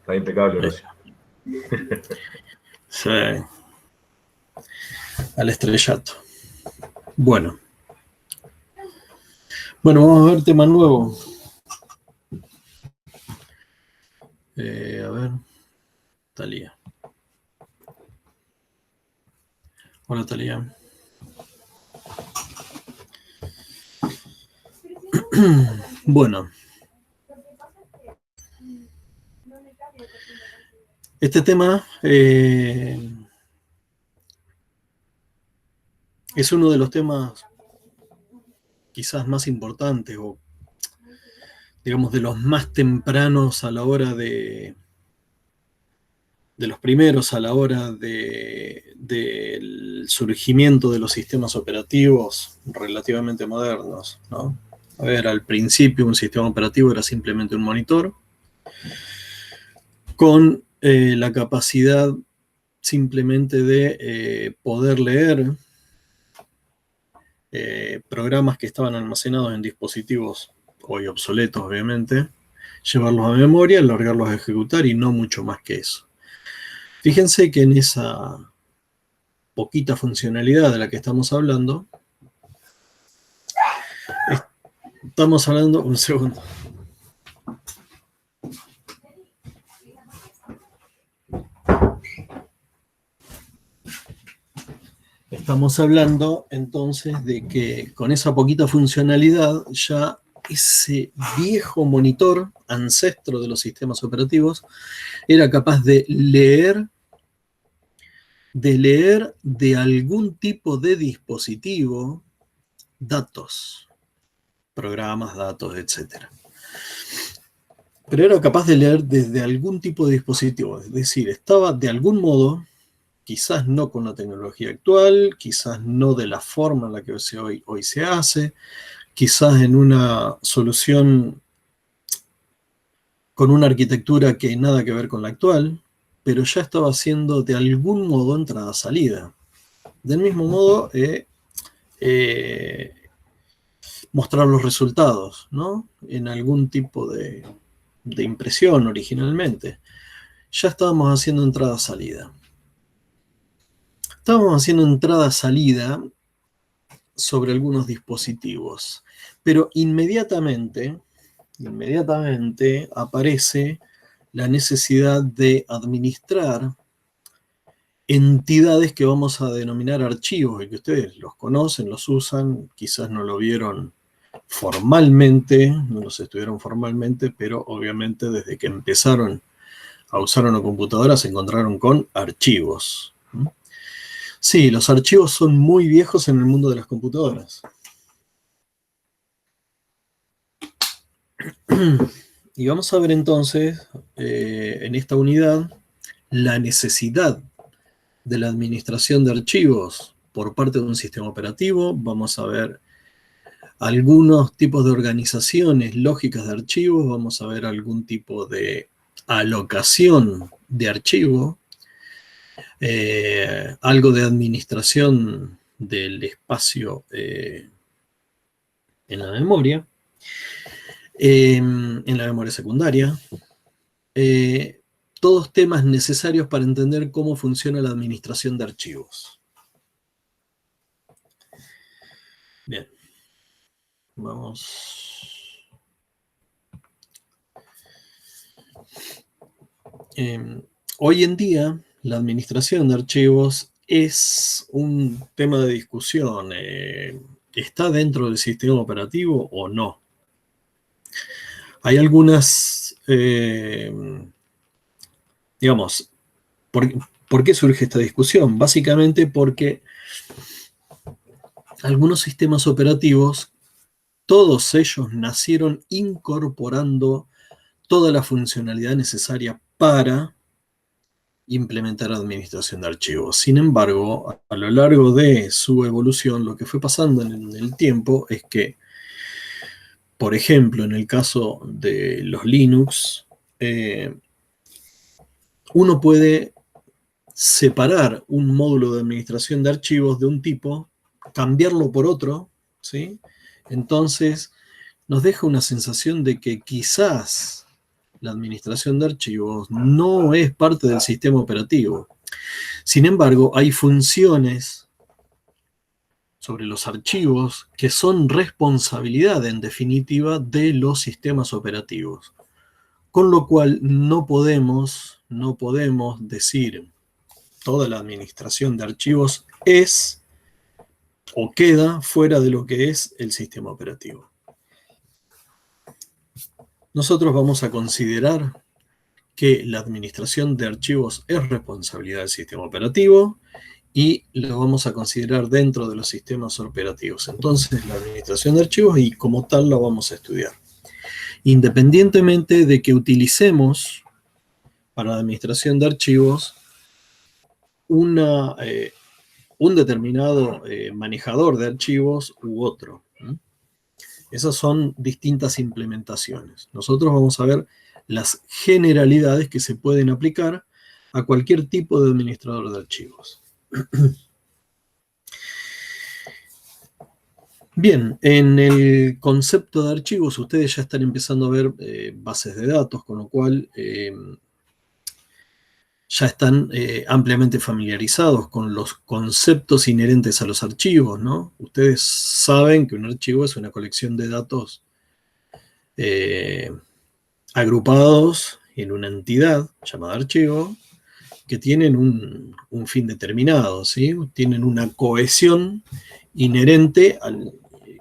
Está impecable, Sí. Horacio. Sí. Al estrellato. Bueno. Bueno, vamos a ver tema nuevo. A ver. Talía. Hola, Talía. Bueno. Este tema es uno de los temas quizás más importantes o digamos de los más tempranos a la hora de los primeros a la hora del surgimiento de los sistemas operativos relativamente modernos, ¿no? A ver, al principio un sistema operativo era simplemente un monitor con la capacidad simplemente de poder leer programas que estaban almacenados en dispositivos hoy obsoletos, obviamente, llevarlos a memoria, largarlos a ejecutar y no mucho más que eso. Fíjense que en esa poquita funcionalidad de la que estamos hablando, un segundo. Estamos hablando entonces de que con esa poquita funcionalidad ya ese viejo monitor, ancestro de los sistemas operativos, era capaz de leer de algún tipo de dispositivo datos, programas, datos, etc. Pero era capaz de leer desde algún tipo de dispositivo, es decir, estaba de algún modo, quizás no con la tecnología actual, quizás no de la forma en la que hoy se hace, quizás en una solución con una arquitectura que nada que ver con la actual, pero ya estaba haciendo de algún modo entrada-salida. Del mismo modo, mostrar los resultados, ¿no? En algún tipo de impresión originalmente. Ya estábamos haciendo entrada-salida. Estábamos haciendo entrada-salida sobre algunos dispositivos, pero inmediatamente aparece la necesidad de administrar entidades que vamos a denominar archivos, y que ustedes los conocen, los usan, quizás no lo vieron formalmente, no los estudiaron formalmente, pero obviamente desde que empezaron a usar una computadora se encontraron con archivos. Sí, los archivos son muy viejos en el mundo de las computadoras. Y vamos a ver entonces, en esta unidad, la necesidad de la administración de archivos por parte de un sistema operativo. Vamos a ver algunos tipos de organizaciones lógicas de archivos, vamos a ver algún tipo de alocación de archivo, algo de administración del espacio en la memoria secundaria, todos temas necesarios para entender cómo funciona la administración de archivos. Bien, vamos. Hoy en día, la administración de archivos es un tema de discusión. ¿Está dentro del sistema operativo o no? Hay algunas, digamos, ¿por qué surge esta discusión? Básicamente porque algunos sistemas operativos, todos ellos nacieron incorporando toda la funcionalidad necesaria para implementar administración de archivos. Sin embargo, a lo largo de su evolución, lo que fue pasando en el tiempo es que, por ejemplo, en el caso de los Linux, uno puede separar un módulo de administración de archivos de un tipo, cambiarlo por otro, ¿sí? Entonces, nos deja una sensación de que quizás la administración de archivos no es parte del sistema operativo. Sin embargo, hay funciones sobre los archivos que son responsabilidad, en definitiva, de los sistemas operativos. Con lo cual no podemos decir toda la administración de archivos es o queda fuera de lo que es el sistema operativo. Nosotros vamos a considerar que la administración de archivos es responsabilidad del sistema operativo y lo vamos a considerar dentro de los sistemas operativos. Entonces, la administración de archivos, y como tal la vamos a estudiar. Independientemente de que utilicemos para la administración de archivos un determinado manejador de archivos u otro. Esas son distintas implementaciones. Nosotros vamos a ver las generalidades que se pueden aplicar a cualquier tipo de administrador de archivos. Bien, en el concepto de archivos ustedes ya están empezando a ver bases de datos, con lo cual ya están ampliamente familiarizados con los conceptos inherentes a los archivos, ¿no? Ustedes saben que un archivo es una colección de datos agrupados en una entidad llamada archivo, que tienen un fin determinado, ¿sí? Tienen una cohesión inherente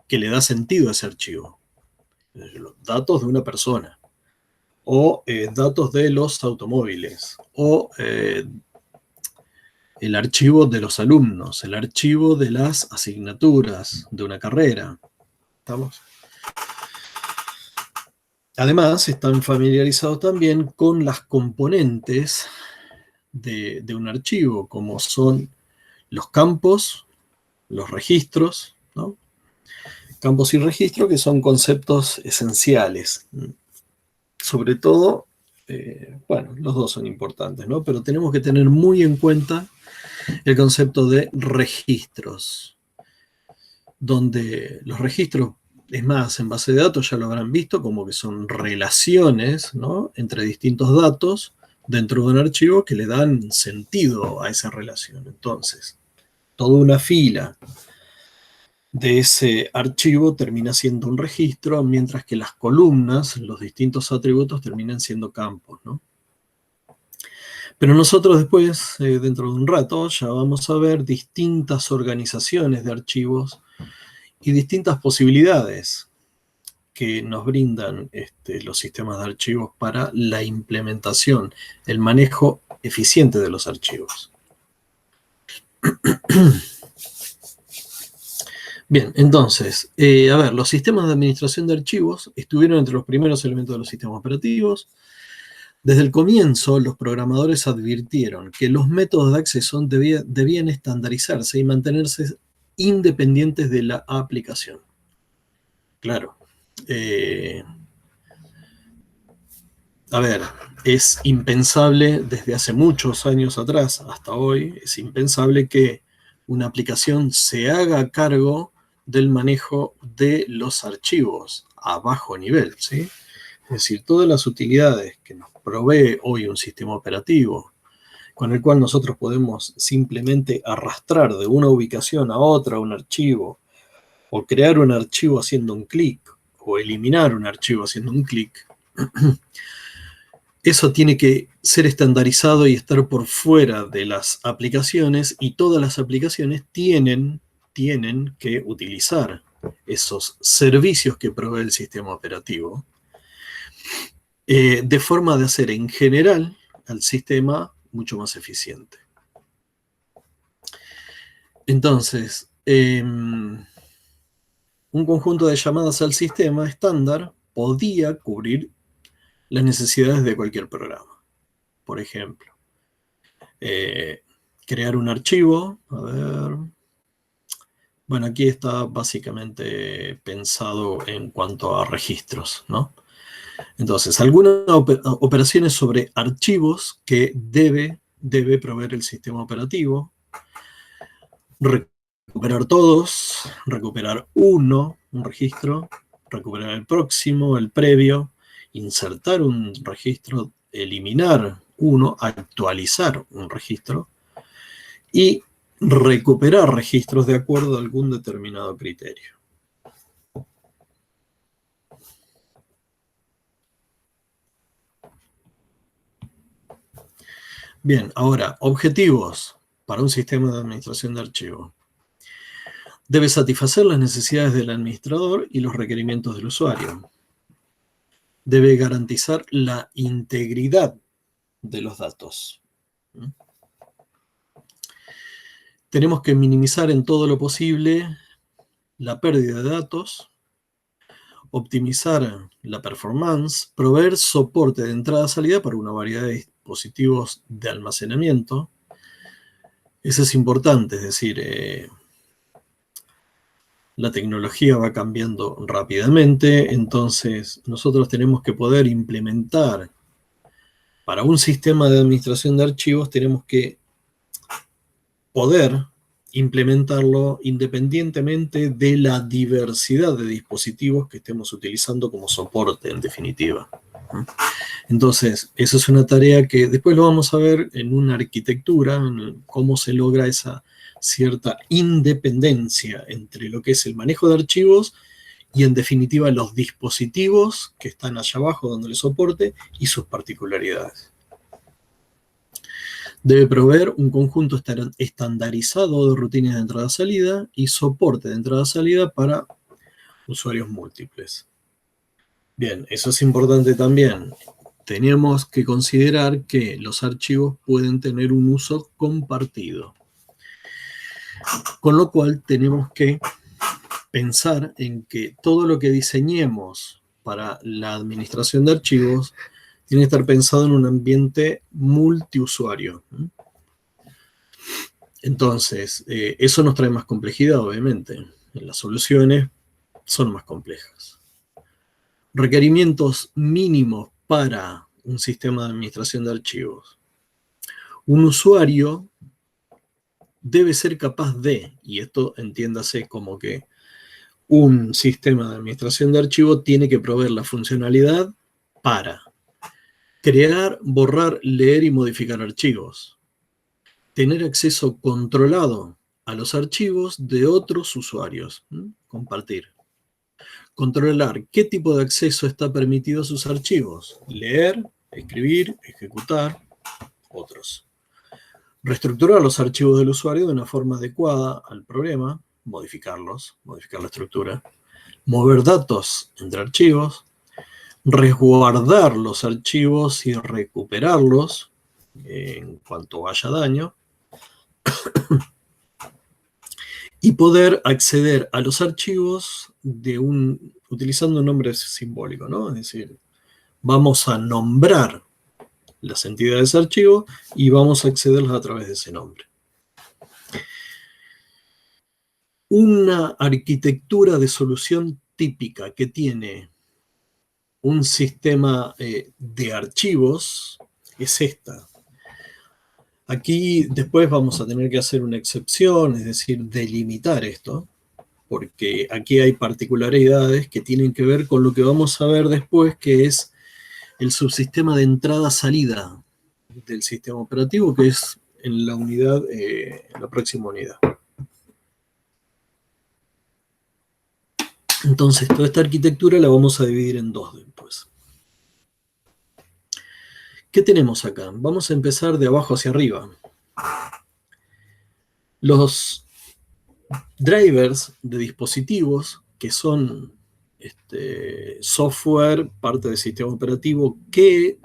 que le da sentido a ese archivo. Los datos de una persona, o datos de los automóviles, o el archivo de los alumnos, el archivo de las asignaturas de una carrera. ¿Estamos? Además, están familiarizados también con las componentes de un archivo, como son los campos, los registros, ¿no? Campos y registros, que son conceptos esenciales. Sobre todo, bueno, los dos son importantes, ¿no? Pero tenemos que tener muy en cuenta el concepto de registros, donde los registros, es más, en base de datos ya lo habrán visto, como que son relaciones, ¿no?, entre distintos datos dentro de un archivo que le dan sentido a esa relación. Entonces, toda una fila de ese archivo termina siendo un registro, mientras que las columnas, los distintos atributos, terminan siendo campos, ¿no? Pero nosotros después, dentro de un rato, ya vamos a ver distintas organizaciones de archivos y distintas posibilidades que nos brindan los sistemas de archivos para la implementación, el manejo eficiente de los archivos. Bien, entonces, a ver, los sistemas de administración de archivos estuvieron entre los primeros elementos de los sistemas operativos. Desde el comienzo, los programadores advirtieron que los métodos de acceso debían estandarizarse y mantenerse independientes de la aplicación. Claro. A ver, es impensable desde hace muchos años atrás hasta hoy, es impensable que una aplicación se haga cargo del manejo de los archivos a bajo nivel, ¿sí? Es decir, todas las utilidades que nos provee hoy un sistema operativo, con el cual nosotros podemos simplemente arrastrar de una ubicación a otra un archivo, o crear un archivo haciendo un clic, o eliminar un archivo haciendo un clic, eso tiene que ser estandarizado y estar por fuera de las aplicaciones, y todas las aplicaciones tienen que utilizar esos servicios que provee el sistema operativo, de forma de hacer en general al sistema mucho más eficiente. Entonces, un conjunto de llamadas al sistema estándar podía cubrir las necesidades de cualquier programa. Por ejemplo, crear un archivo, a ver. Bueno, aquí está básicamente pensado en cuanto a registros, ¿no? Entonces, algunas operaciones sobre archivos que debe proveer el sistema operativo: recuperar todos, recuperar un registro, recuperar el próximo, el previo, insertar un registro, eliminar uno, actualizar un registro y recuperar registros de acuerdo a algún determinado criterio. Bien, ahora, objetivos para un sistema de administración de archivos. Debe satisfacer las necesidades del administrador y los requerimientos del usuario. Debe garantizar la integridad de los datos. Tenemos que minimizar en todo lo posible la pérdida de datos, optimizar la performance, proveer soporte de entrada-salida para una variedad de dispositivos de almacenamiento. Eso es importante, es decir, la tecnología va cambiando rápidamente, entonces nosotros tenemos que poder implementar, para un sistema de administración de archivos, tenemos que poder implementarlo independientemente de la diversidad de dispositivos que estemos utilizando como soporte, en definitiva. Entonces, eso es una tarea que después lo vamos a ver en una arquitectura, en cómo se logra esa cierta independencia entre lo que es el manejo de archivos y, en definitiva, los dispositivos que están allá abajo dándole soporte y sus particularidades. Debe proveer un conjunto estandarizado de rutinas de entrada-salida y soporte de entrada-salida para usuarios múltiples. Bien, eso es importante también. Tenemos que considerar que los archivos pueden tener un uso compartido. Con lo cual tenemos que pensar en que todo lo que diseñemos para la administración de archivos tiene que estar pensado en un ambiente multiusuario. Entonces, eso nos trae más complejidad, obviamente. Las soluciones son más complejas. Requerimientos mínimos para un sistema de administración de archivos. Un usuario debe ser capaz de, y esto entiéndase como que un sistema de administración de archivos tiene que proveer la funcionalidad para crear, borrar, leer y modificar archivos, tener acceso controlado a los archivos de otros usuarios, compartir. Controlar qué tipo de acceso está permitido a sus archivos, leer, escribir, ejecutar, otros. Reestructurar los archivos del usuario de una forma adecuada al problema, modificarlos, modificar la estructura, mover datos entre archivos, resguardar los archivos y recuperarlos en cuanto haya daño, y poder acceder a los archivos utilizando un nombre simbólico, ¿no? Es decir, vamos a nombrar las entidades de archivo y vamos a accederlas a través de ese nombre. Una arquitectura de solución típica que tiene un sistema de archivos es esta. Aquí después vamos a tener que hacer una excepción, es decir, delimitar esto, porque aquí hay particularidades que tienen que ver con lo que vamos a ver después, que es el subsistema de entrada-salida del sistema operativo, que es en la unidad, en la próxima unidad. Entonces, toda esta arquitectura la vamos a dividir en dos después. ¿Qué tenemos acá? Vamos a empezar de abajo hacia arriba. Los drivers de dispositivos, que son software, parte del sistema operativo, que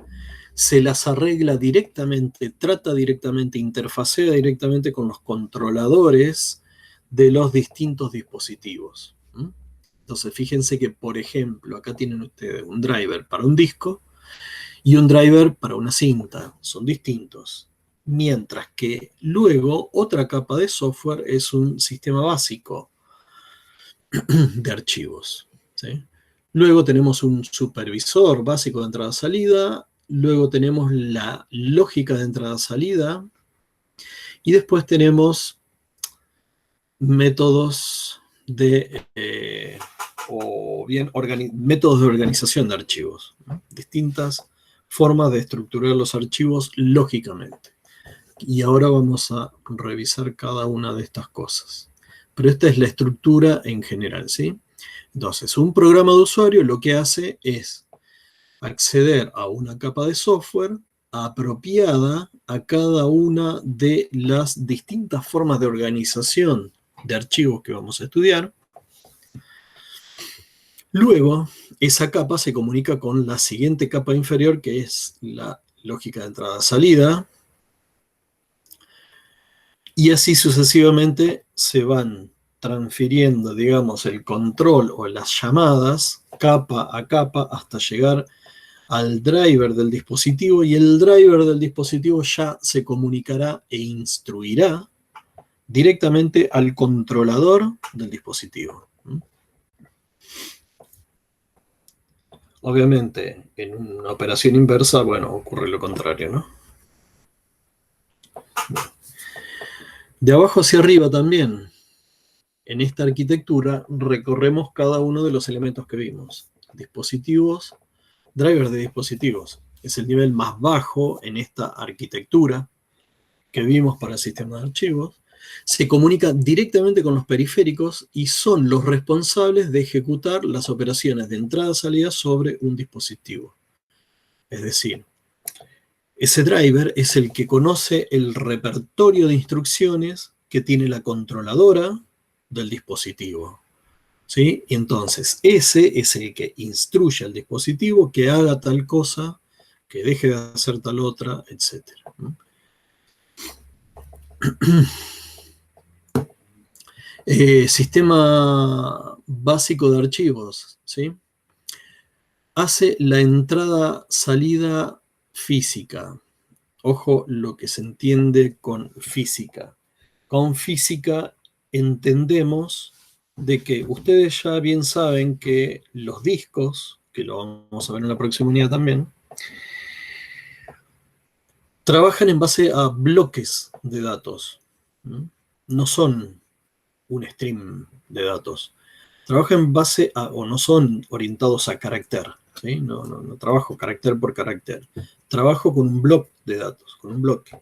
se las arregla directamente, trata directamente, interfacea directamente con los controladores de los distintos dispositivos. Entonces, fíjense que, por ejemplo, acá tienen ustedes un driver para un disco y un driver para una cinta. Son distintos. Mientras que luego otra capa de software es un sistema básico de archivos, ¿sí? Luego tenemos un supervisor básico de entrada-salida. Luego tenemos la lógica de entrada-salida. Y después tenemos métodos de o bien métodos de organización de archivos, ¿no? Distintas formas de estructurar los archivos lógicamente. Y ahora vamos a revisar cada una de estas cosas. Pero esta es la estructura en general, ¿sí? Entonces, un programa de usuario lo que hace es acceder a una capa de software apropiada a cada una de las distintas formas de organización de archivos que vamos a estudiar. Luego, esa capa se comunica con la siguiente capa inferior, que es la lógica de entrada-salida, y así sucesivamente se van transfiriendo, digamos, el control o las llamadas capa a capa hasta llegar al driver del dispositivo, y el driver del dispositivo ya se comunicará e instruirá directamente al controlador del dispositivo. Obviamente, en una operación inversa, bueno, ocurre lo contrario, ¿no? De abajo hacia arriba también, en esta arquitectura, recorremos cada uno de los elementos que vimos. Dispositivos, drivers de dispositivos. Es el nivel más bajo en esta arquitectura que vimos para el sistema de archivos. Se comunica directamente con los periféricos y son los responsables de ejecutar las operaciones de entrada-salida sobre un dispositivo. Es decir, ese driver es el que conoce el repertorio de instrucciones que tiene la controladora del dispositivo. ¿Sí? Y entonces, ese es el que instruye al dispositivo que haga tal cosa, que deje de hacer tal otra, etc. Sistema básico de archivos, ¿sí? Hace la entrada-salida física. Ojo lo que se entiende con física. Con física entendemos de que ustedes ya bien saben que los discos, que lo vamos a ver en la próxima unidad también, trabajan en base a bloques de datos. No son un stream de datos. Trabajan en base a, o no son orientados a carácter. ¿Sí? No trabajo carácter por carácter. Trabajo con un bloque de datos, con un bloque.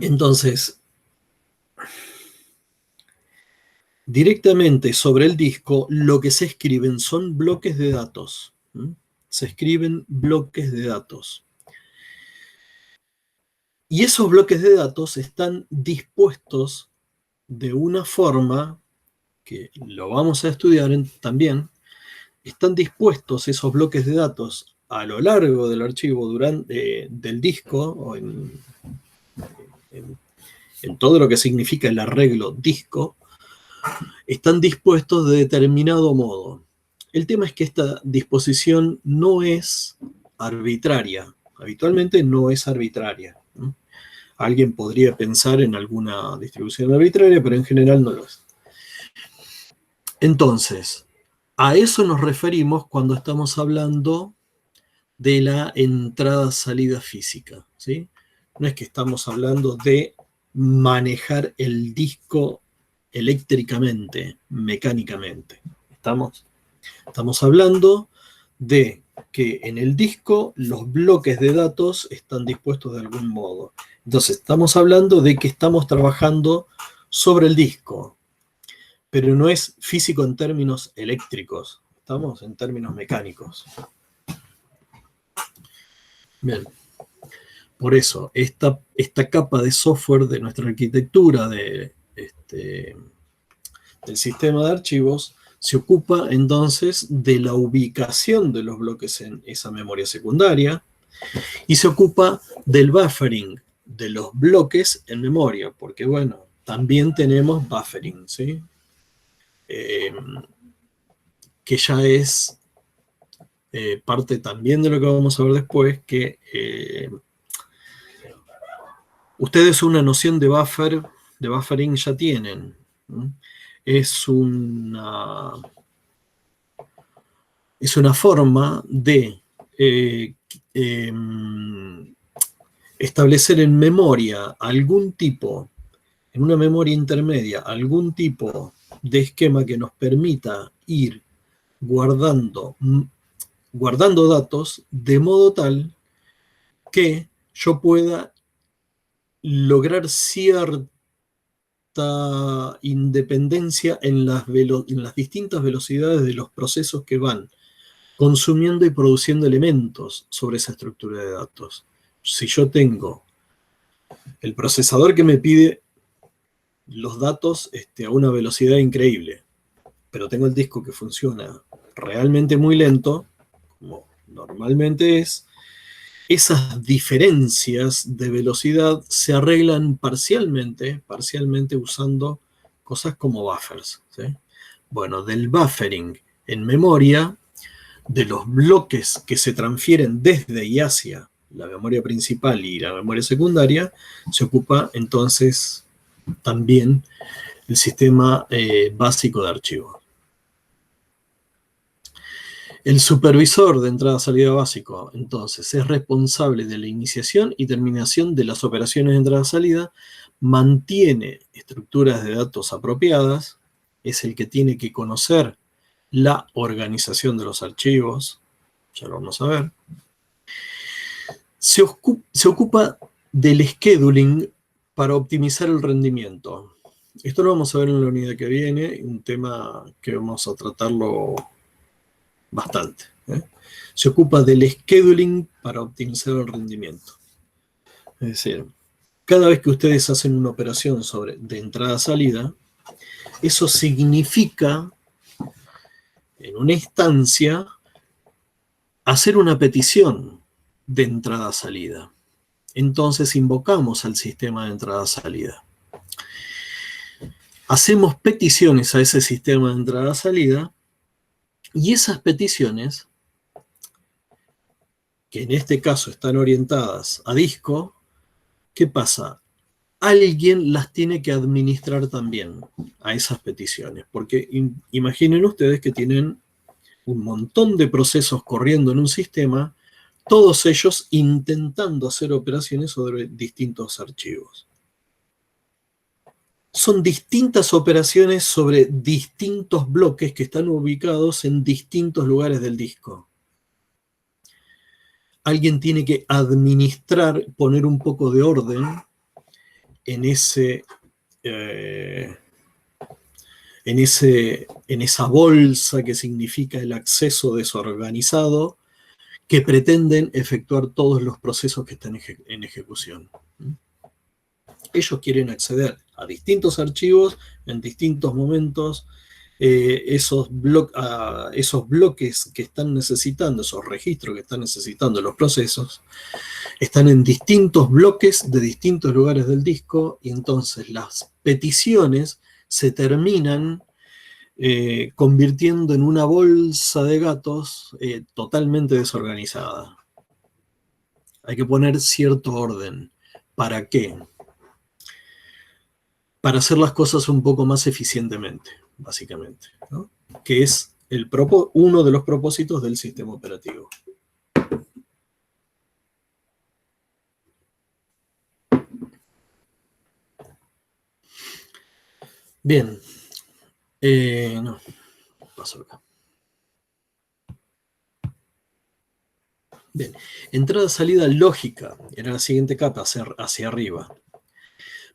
Entonces, directamente sobre el disco, lo que se escriben son bloques de datos. Se escriben bloques de datos. Y esos bloques de datos están dispuestos de una forma, que lo vamos a estudiar también, están dispuestos esos bloques de datos a lo largo del archivo del disco, o en todo lo que significa el arreglo disco, están dispuestos de determinado modo. El tema es que esta disposición no es arbitraria. Habitualmente no es arbitraria. Alguien podría pensar en alguna distribución arbitraria, pero en general no lo es. Entonces, a eso nos referimos cuando estamos hablando de la entrada-salida física, ¿sí? No es que estamos hablando de manejar el disco eléctricamente, mecánicamente. Estamos hablando de que en el disco los bloques de datos están dispuestos de algún modo. Entonces, estamos hablando de que estamos trabajando sobre el disco, pero no es físico en términos eléctricos, estamos en términos mecánicos. Bien. Por eso, esta capa de software de nuestra arquitectura del sistema de archivos se ocupa entonces de la ubicación de los bloques en esa memoria secundaria y se ocupa del buffering de los bloques en memoria, porque bueno, también tenemos buffering, ¿sí? Que ya es parte también de lo que vamos a ver después, que ustedes una noción de buffering ya tienen. Es una forma de establecer en memoria algún tipo, en una memoria intermedia algún tipo de esquema que nos permita ir guardando datos de modo tal que yo pueda lograr cierta independencia en las distintas velocidades de los procesos que van consumiendo y produciendo elementos sobre esa estructura de datos. Si yo tengo el procesador que me pide los datos a una velocidad increíble, pero tengo el disco que funciona realmente muy lento, como normalmente es, esas diferencias de velocidad se arreglan parcialmente usando cosas como buffers, ¿sí? Bueno, del buffering en memoria, de los bloques que se transfieren desde y hacia la memoria principal y la memoria secundaria, se ocupa entonces también el sistema básico de archivos. El supervisor de entrada-salida básico, entonces, es responsable de la iniciación y terminación de las operaciones de entrada-salida, mantiene estructuras de datos apropiadas, es el que tiene que conocer la organización de los archivos, ya lo vamos a ver. Se ocupa del scheduling para optimizar el rendimiento. Esto lo vamos a ver en la unidad que viene, un tema que vamos a tratarlo bastante. Se ocupa del scheduling para optimizar el rendimiento. Es decir, cada vez que ustedes hacen una operación de entrada-salida, eso significa, en una instancia, hacer una petición de entrada-salida. Entonces invocamos al sistema de entrada-salida. Hacemos peticiones a ese sistema de entrada-salida y esas peticiones, que en este caso están orientadas a disco, ¿qué pasa? Alguien las tiene que administrar también a esas peticiones, porque imaginen ustedes que tienen un montón de procesos corriendo en un sistema, todos ellos intentando hacer operaciones sobre distintos archivos. Son distintas operaciones sobre distintos bloques que están ubicados en distintos lugares del disco. Alguien tiene que administrar, poner un poco de orden en esa bolsa que significa el acceso desorganizado, que pretenden efectuar todos los procesos que están en ejecución. Ellos quieren acceder a distintos archivos en distintos momentos. Esos bloques que están necesitando, esos registros que están necesitando los procesos, están en distintos bloques de distintos lugares del disco, y entonces las peticiones se terminan convirtiendo en una bolsa de gatos totalmente desorganizada. Hay que poner cierto orden. ¿Para qué? Para hacer las cosas un poco más eficientemente, básicamente, ¿no? Que es uno de los propósitos del sistema operativo. Bien. No, paso acá. Bien, entrada-salida lógica, era la siguiente capa hacia arriba.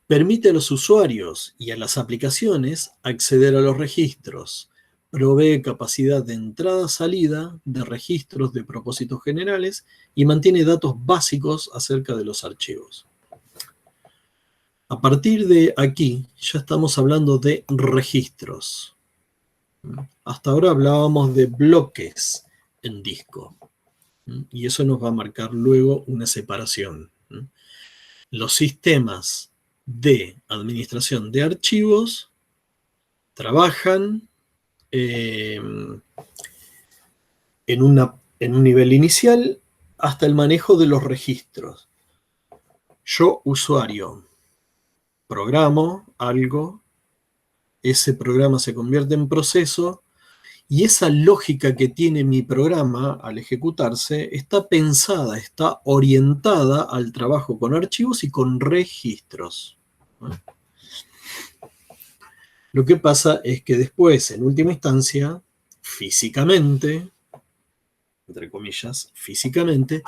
Permite a los usuarios y a las aplicaciones acceder a los registros. Provee capacidad de entrada-salida de registros de propósitos generales y mantiene datos básicos acerca de los archivos. A partir de aquí ya estamos hablando de registros. Hasta ahora hablábamos de bloques en disco. Y eso nos va a marcar luego una separación. Los sistemas de administración de archivos trabajan en un nivel inicial hasta el manejo de los registros. Yo, usuario, programo algo, ese programa se convierte en proceso, y esa lógica que tiene mi programa al ejecutarse está pensada, está orientada al trabajo con archivos y con registros. Lo que pasa es que después, en última instancia, físicamente, entre comillas, físicamente,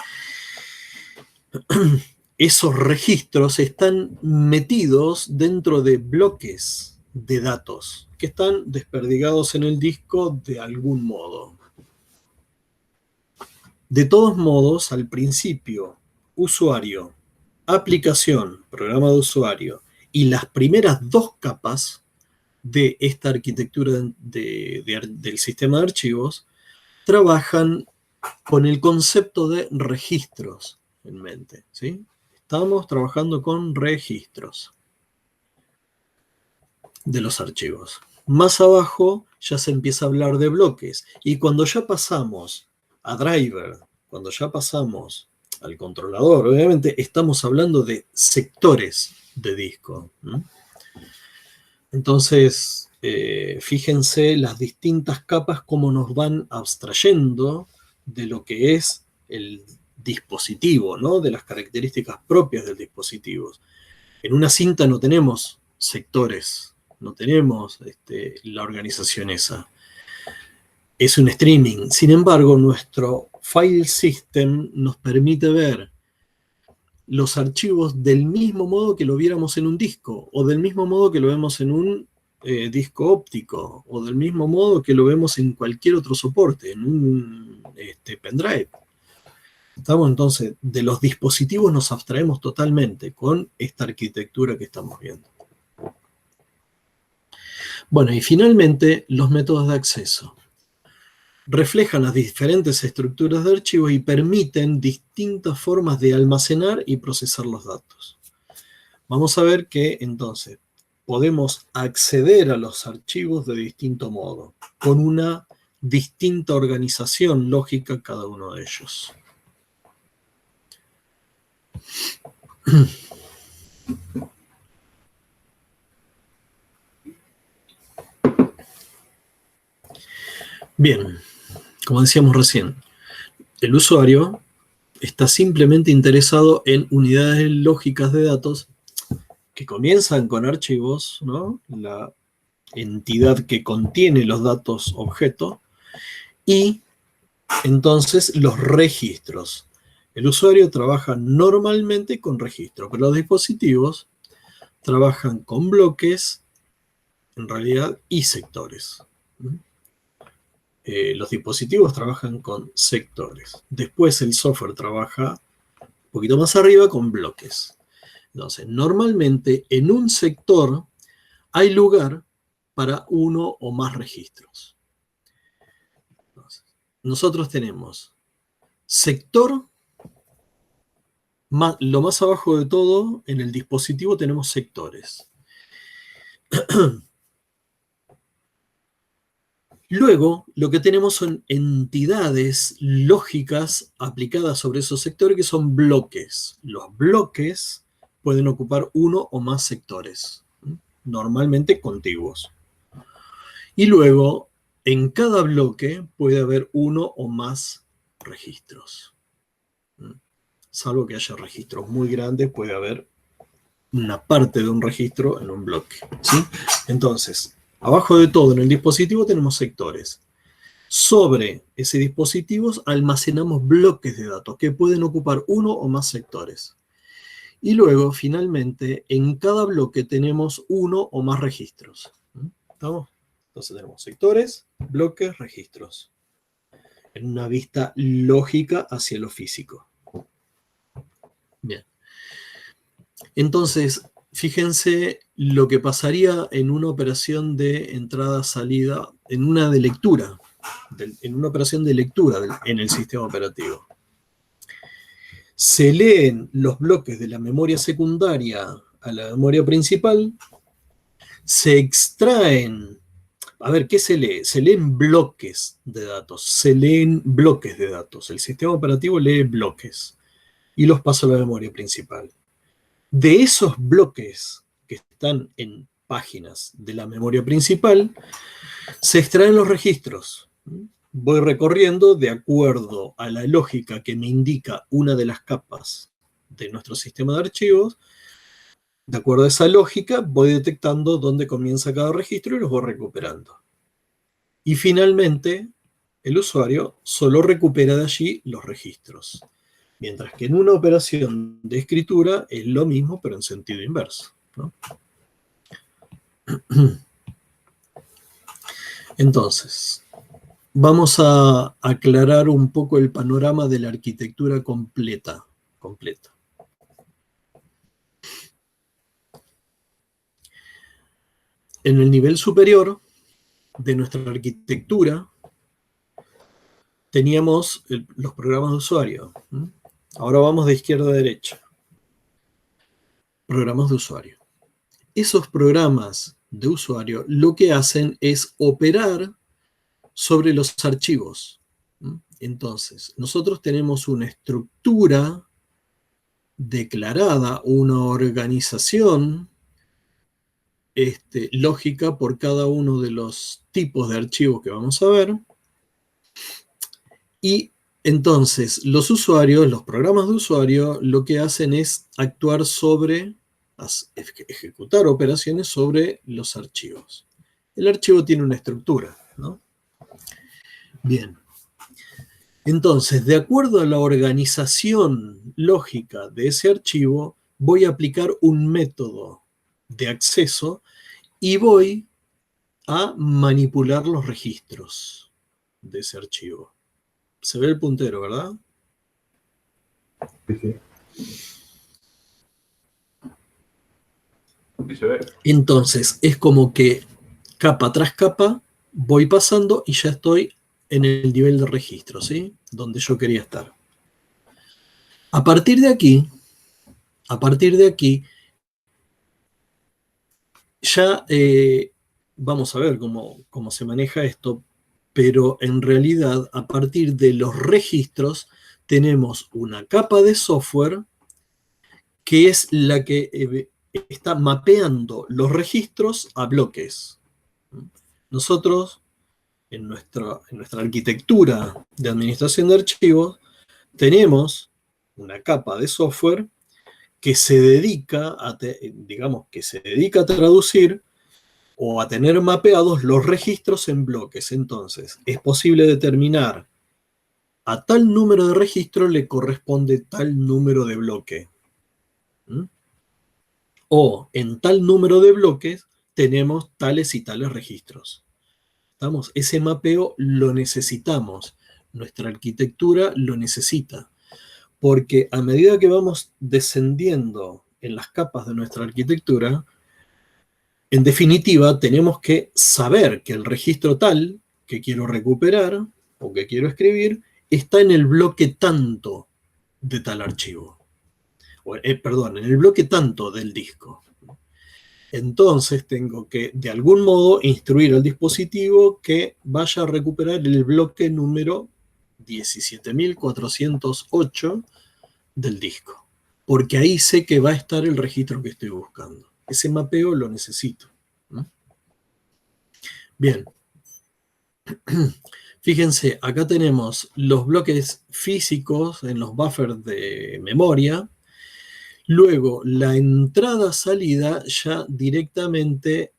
esos registros están metidos dentro de bloques de datos que están desperdigados en el disco de algún modo. De todos modos, al principio, usuario, aplicación, programa de usuario y las primeras dos capas de esta arquitectura del sistema de archivos trabajan con el concepto de registros en mente, ¿sí? Estamos trabajando con registros de los archivos. Más abajo ya se empieza a hablar de bloques. Y cuando ya pasamos a driver, cuando ya pasamos al controlador, obviamente estamos hablando de sectores de disco. Entonces, fíjense las distintas capas cómo nos van abstrayendo de lo que es el dispositivo, ¿no? De las características propias del dispositivo. En una cinta no tenemos sectores, no tenemos la organización esa. Es un streaming. Sin embargo, nuestro file system nos permite ver los archivos del mismo modo que lo viéramos en un disco, o del mismo modo que lo vemos en un disco óptico, o del mismo modo que lo vemos en cualquier otro soporte, en un pendrive. ¿Estamos? Entonces, de los dispositivos nos abstraemos totalmente con esta arquitectura que estamos viendo. Bueno, y finalmente, los métodos de acceso. Reflejan las diferentes estructuras de archivos y permiten distintas formas de almacenar y procesar los datos. Vamos a ver que, entonces, podemos acceder a los archivos de distinto modo, con una distinta organización lógica cada uno de ellos. Bien, como decíamos recién, el usuario está simplemente interesado en unidades lógicas de datos que comienzan con archivos, ¿no? La entidad que contiene los datos objeto, y entonces los registros. El usuario trabaja normalmente con registros, pero los dispositivos trabajan con bloques, en realidad, y sectores. Los dispositivos trabajan con sectores. Después el software trabaja un poquito más arriba con bloques. Entonces, normalmente en un sector hay lugar para uno o más registros. Entonces, nosotros tenemos sector, lo más abajo de todo, en el dispositivo tenemos sectores. Luego, lo que tenemos son entidades lógicas aplicadas sobre esos sectores que son bloques. Los bloques pueden ocupar uno o más sectores, normalmente contiguos. Y luego, en cada bloque puede haber uno o más registros. Salvo que haya registros muy grandes, puede haber una parte de un registro en un bloque, ¿sí? Entonces, abajo de todo, en el dispositivo tenemos sectores. Sobre ese dispositivo almacenamos bloques de datos que pueden ocupar uno o más sectores. Y luego, finalmente, en cada bloque tenemos uno o más registros. ¿Estamos? Entonces tenemos sectores, bloques, registros. En una vista lógica hacia lo físico. Bien. Entonces, fíjense lo que pasaría en una operación de entrada-salida, en una de lectura, en una operación de lectura en el sistema operativo. Se leen los bloques de la memoria secundaria a la memoria principal, se extraen, a ver, ¿qué se lee? Se leen bloques de datos, se leen bloques de datos. El sistema operativo lee bloques y los pasa a la memoria principal. De esos bloques que están en páginas de la memoria principal, se extraen los registros. Voy recorriendo de acuerdo a la lógica que me indica una de las capas de nuestro sistema de archivos, De acuerdo a esa lógica, voy detectando dónde comienza cada registro y los voy recuperando. Y finalmente, el usuario solo recupera de allí los registros. Mientras que en una operación de escritura es lo mismo, pero en sentido inverso, ¿no? Entonces, vamos a aclarar un poco el panorama de la arquitectura completa. En el nivel superior de nuestra arquitectura teníamos los programas de usuario. Ahora vamos de izquierda a derecha. Programas de usuario. Esos programas de usuario lo que hacen es operar sobre los archivos. Entonces, nosotros tenemos una estructura declarada, una organización lógica por cada uno de los tipos de archivos que vamos a ver. Y entonces los usuarios, los programas de usuario, lo que hacen es actuar sobre, ejecutar operaciones sobre los archivos. El archivo tiene una estructura, ¿no? Bien. Entonces, de acuerdo a la organización lógica de ese archivo, voy a aplicar un método de acceso y voy a manipular los registros de ese archivo. Se ve el puntero, ¿verdad? Sí, sí. Sí se ve. Entonces, es como que capa tras capa voy pasando y ya estoy en el nivel de registro, ¿sí? Donde yo quería estar. A partir de aquí, ya vamos a ver cómo se maneja esto, pero en realidad a partir de los registros tenemos una capa de software que es la que está mapeando los registros a bloques. Nosotros, en nuestra arquitectura de administración de archivos, tenemos una capa de software que se dedica que se dedica a traducir o a tener mapeados los registros en bloques. Entonces, es posible determinar a tal número de registro le corresponde tal número de bloque. O en tal número de bloques tenemos tales y tales registros. ¿Estamos? Ese mapeo lo necesitamos. Nuestra arquitectura lo necesita. Porque a medida que vamos descendiendo en las capas de nuestra arquitectura, en definitiva, tenemos que saber que el registro tal que quiero recuperar o que quiero escribir está en el bloque tanto de tal archivo. Perdón, en el bloque tanto del disco. Entonces tengo que, de algún modo, instruir al dispositivo que vaya a recuperar el bloque número 17.408 del disco. Porque ahí sé que va a estar el registro que estoy buscando. Ese mapeo lo necesito. Bien. Fíjense, acá tenemos los bloques físicos en los buffers de memoria. Luego, la entrada-salida ya directamente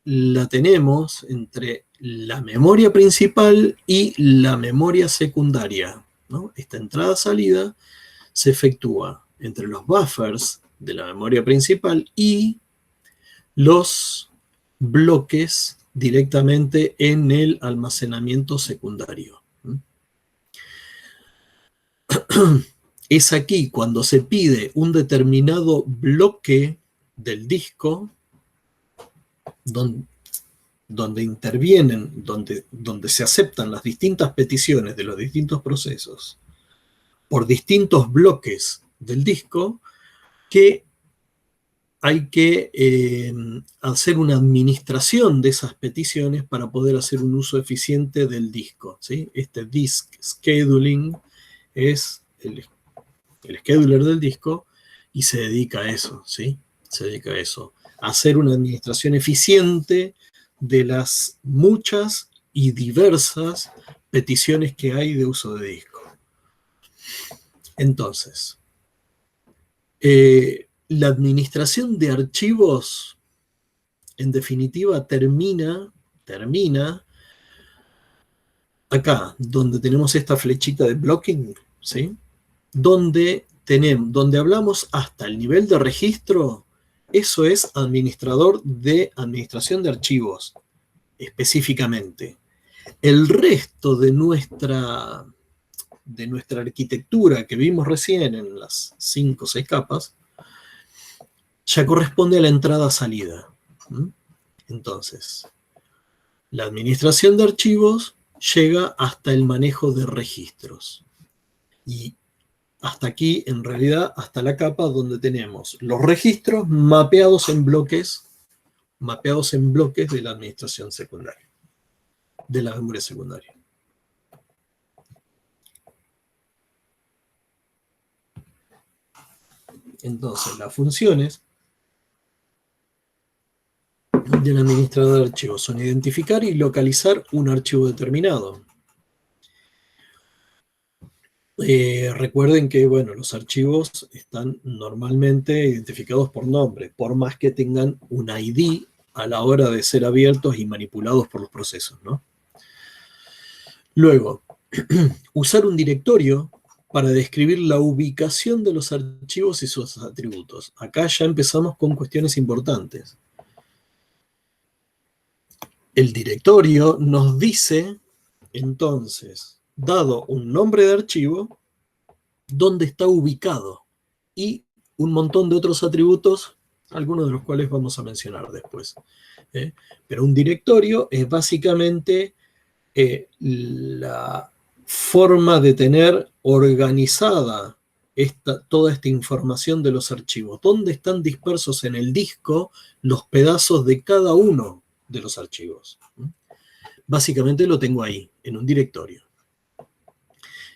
la tenemos entre la memoria principal y la memoria secundaria, ¿no? Esta entrada-salida se efectúa entre los buffers de la memoria principal y los bloques directamente en el almacenamiento secundario. Es aquí cuando se pide un determinado bloque del disco donde intervienen, donde se aceptan las distintas peticiones de los distintos procesos por distintos bloques del disco, que hay que hacer una administración de esas peticiones para poder hacer un uso eficiente del disco, ¿sí? Este disk scheduling es el scheduler del disco y se dedica a eso, ¿sí? Se dedica a eso, a hacer una administración eficiente de las muchas y diversas peticiones que hay de uso de disco. Entonces, La administración de archivos, en definitiva, termina acá, donde tenemos esta flechita de blocking, ¿sí? Donde hablamos hasta el nivel de registro, eso es administrador de administración de archivos, específicamente. El resto de nuestra arquitectura que vimos recién en las 5 o 6 capas, ya corresponde a la entrada-salida. Entonces, la administración de archivos llega hasta el manejo de registros. Y hasta aquí, en realidad, hasta la capa donde tenemos los registros mapeados en bloques de la administración secundaria, de la memoria secundaria. Entonces, las funciones del administrador de archivos son identificar y localizar un archivo determinado. Recuerden que, bueno, los archivos están normalmente identificados por nombre, por más que tengan un ID a la hora de ser abiertos y manipulados por los procesos, ¿no? Luego, usar un directorio para describir la ubicación de los archivos y sus atributos. Acá ya empezamos con cuestiones importantes. El directorio nos dice, entonces, dado un nombre de archivo, dónde está ubicado y un montón de otros atributos, algunos de los cuales vamos a mencionar después. Pero un directorio es básicamente la forma de tener organizada toda esta información de los archivos. ¿Dónde están dispersos en el disco los pedazos de cada uno de los archivos? Básicamente lo tengo ahí, en un directorio.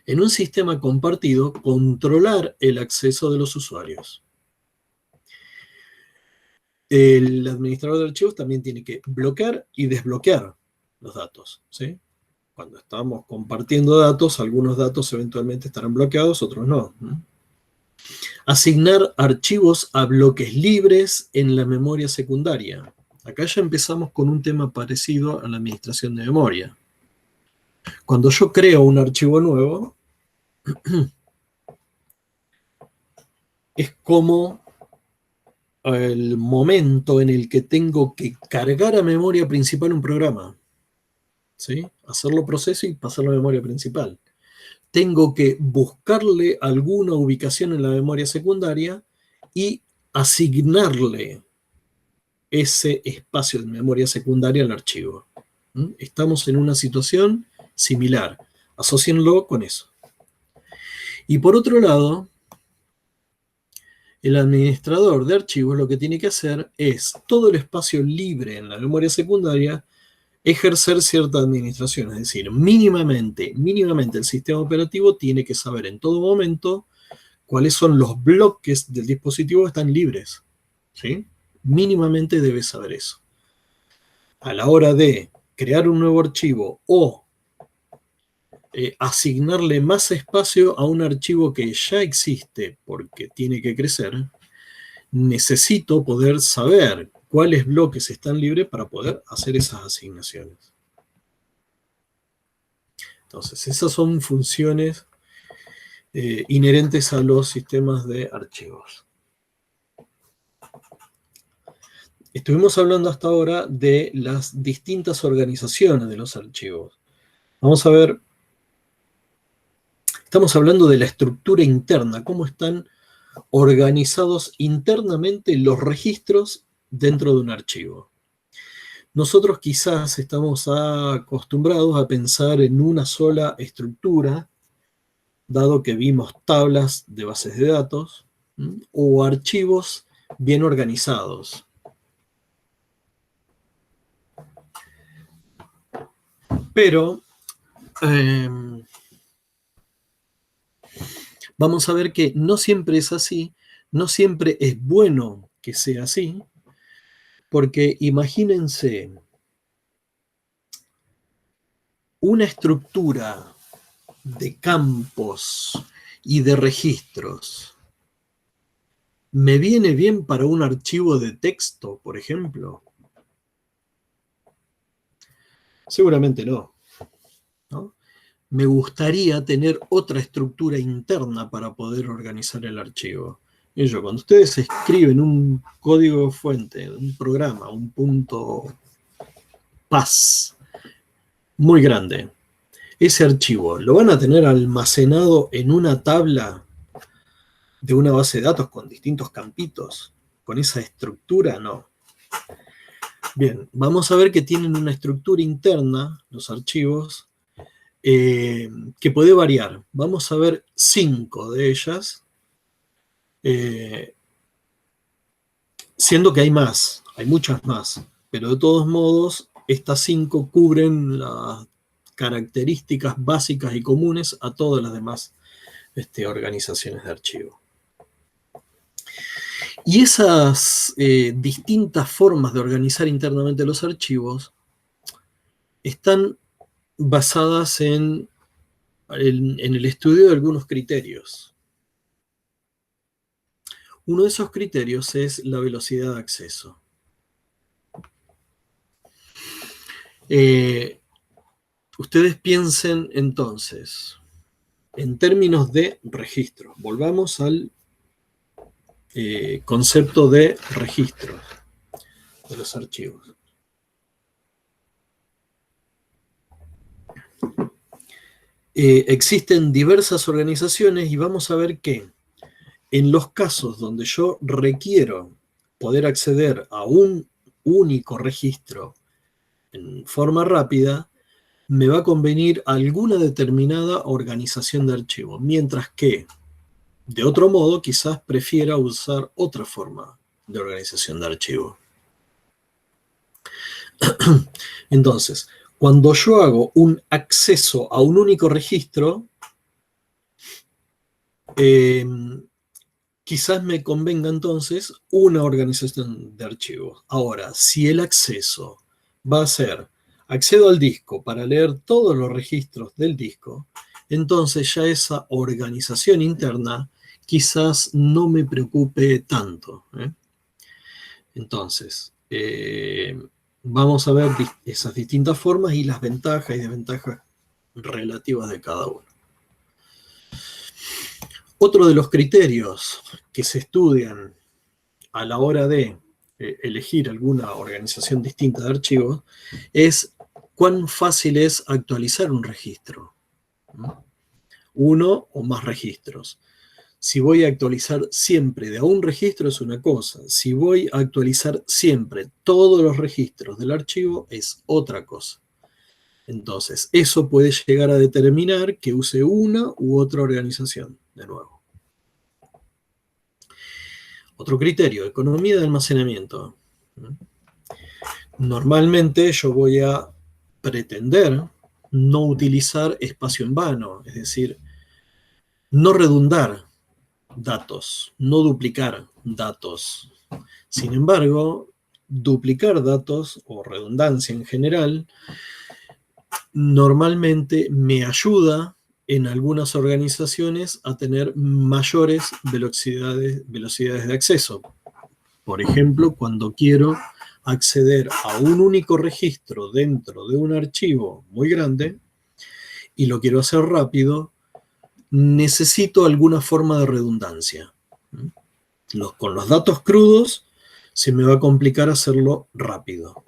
En un sistema compartido, controlar el acceso de los usuarios. El administrador de archivos también tiene que bloquear y desbloquear los datos, ¿sí? Cuando estamos compartiendo datos, algunos datos eventualmente estarán bloqueados, otros no. Asignar archivos a bloques libres en la memoria secundaria. Acá ya empezamos con un tema parecido a la administración de memoria. Cuando yo creo un archivo nuevo, es como el momento en el que tengo que cargar a memoria principal un programa, ¿sí? Hacerlo proceso y pasarlo a memoria principal. Tengo que buscarle alguna ubicación en la memoria secundaria y asignarle ese espacio de memoria secundaria al archivo. Estamos en una situación similar. Asocienlo con eso. Y por otro lado, el administrador de archivos lo que tiene que hacer es todo el espacio libre en la memoria secundaria ejercer cierta administración, es decir, mínimamente el sistema operativo tiene que saber en todo momento cuáles son los bloques del dispositivo que están libres, ¿sí? Mínimamente debe saber eso. A la hora de crear un nuevo archivo o asignarle más espacio a un archivo que ya existe porque tiene que crecer, necesito poder saber cuáles bloques están libres para poder hacer esas asignaciones. Entonces, esas son funciones inherentes a los sistemas de archivos. Estuvimos hablando hasta ahora de las distintas organizaciones de los archivos. Vamos a ver, estamos hablando de la estructura interna, cómo están organizados internamente los registros dentro de un archivo. Nosotros quizás estamos acostumbrados a pensar en una sola estructura, dado que vimos tablas de bases de datos o archivos bien organizados. Pero vamos a ver que no siempre es así, no siempre es bueno que sea así, porque imagínense una estructura de campos y de registros ¿Me viene bien para un archivo de texto, por ejemplo? Seguramente no, ¿no? Me gustaría tener otra estructura interna para poder organizar el archivo. Cuando ustedes escriben un código fuente, un programa, un punto PAS muy grande, ese archivo lo van a tener almacenado en una tabla de una base de datos con distintos campitos, con esa estructura, no. Bien, vamos a ver que tienen una estructura interna, los archivos, que puede variar. Vamos a ver 5 de ellas, siendo que hay más, hay muchas más, pero de todos modos, estas 5 cubren las características básicas y comunes a todas las demás organizaciones de archivo. Y esas distintas formas de organizar internamente los archivos están basadas en el estudio de algunos criterios. Uno de esos criterios es la velocidad de acceso. Ustedes piensen entonces en términos de registro. Volvamos al concepto de registro de los archivos. Existen diversas organizaciones y vamos a ver que en los casos donde yo requiero poder acceder a un único registro en forma rápida, me va a convenir alguna determinada organización de archivo, mientras que, de otro modo, quizás prefiera usar otra forma de organización de archivo. Entonces, cuando yo hago un acceso a un único registro, quizás me convenga entonces una organización de archivos. Ahora, si el acceso va a ser, accedo al disco para leer todos los registros del disco, entonces ya esa organización interna quizás no me preocupe tanto. Entonces, vamos a ver esas distintas formas y las ventajas y desventajas relativas de cada uno. Otro de los criterios que se estudian a la hora de elegir alguna organización distinta de archivos es cuán fácil es actualizar un registro. Uno o más registros. Si voy a actualizar siempre de a un registro es una cosa. Si voy a actualizar siempre todos los registros del archivo es otra cosa. Entonces, eso puede llegar a determinar que use una u otra organización, de nuevo. Otro criterio, economía de almacenamiento. Normalmente yo voy a pretender no utilizar espacio en vano, es decir, no redundar datos, no duplicar datos. Sin embargo, duplicar datos o redundancia en general normalmente me ayuda en algunas organizaciones a tener mayores velocidades de acceso. Por ejemplo, cuando quiero acceder a un único registro dentro de un archivo muy grande y lo quiero hacer rápido, necesito alguna forma de redundancia. Con los datos crudos se me va a complicar hacerlo rápido.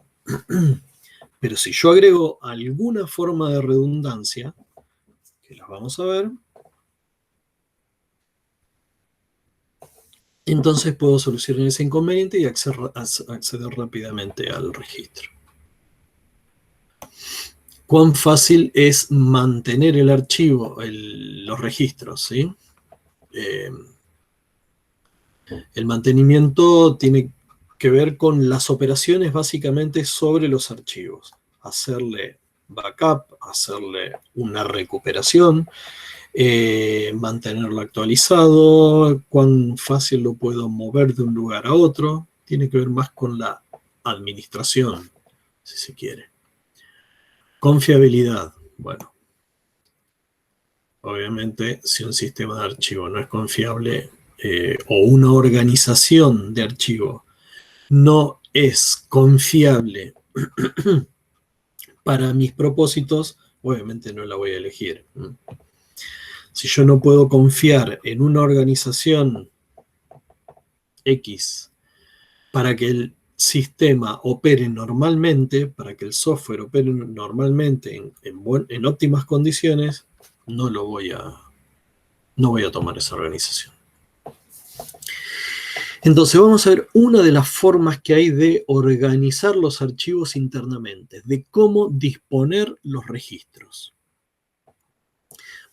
Pero si yo agrego alguna forma de redundancia, que las vamos a ver, entonces puedo solucionar ese inconveniente y acceder rápidamente al registro. ¿Cuán fácil es mantener el archivo, los registros? ¿Sí? El mantenimiento tiene que ver con las operaciones básicamente sobre los archivos. Hacerle backup, hacerle una recuperación, mantenerlo actualizado, cuán fácil lo puedo mover de un lugar a otro. Tiene que ver más con la administración, si se quiere. Confiabilidad. Bueno, obviamente, si un sistema de archivo no es confiable, o una organización de archivo no es confiable para mis propósitos, obviamente no la voy a elegir. Si yo no puedo confiar en una organización X para que el sistema opere normalmente, para que el software opere normalmente en óptimas condiciones, no voy a tomar esa organización. Entonces vamos a ver una de las formas que hay de organizar los archivos internamente, de cómo disponer los registros.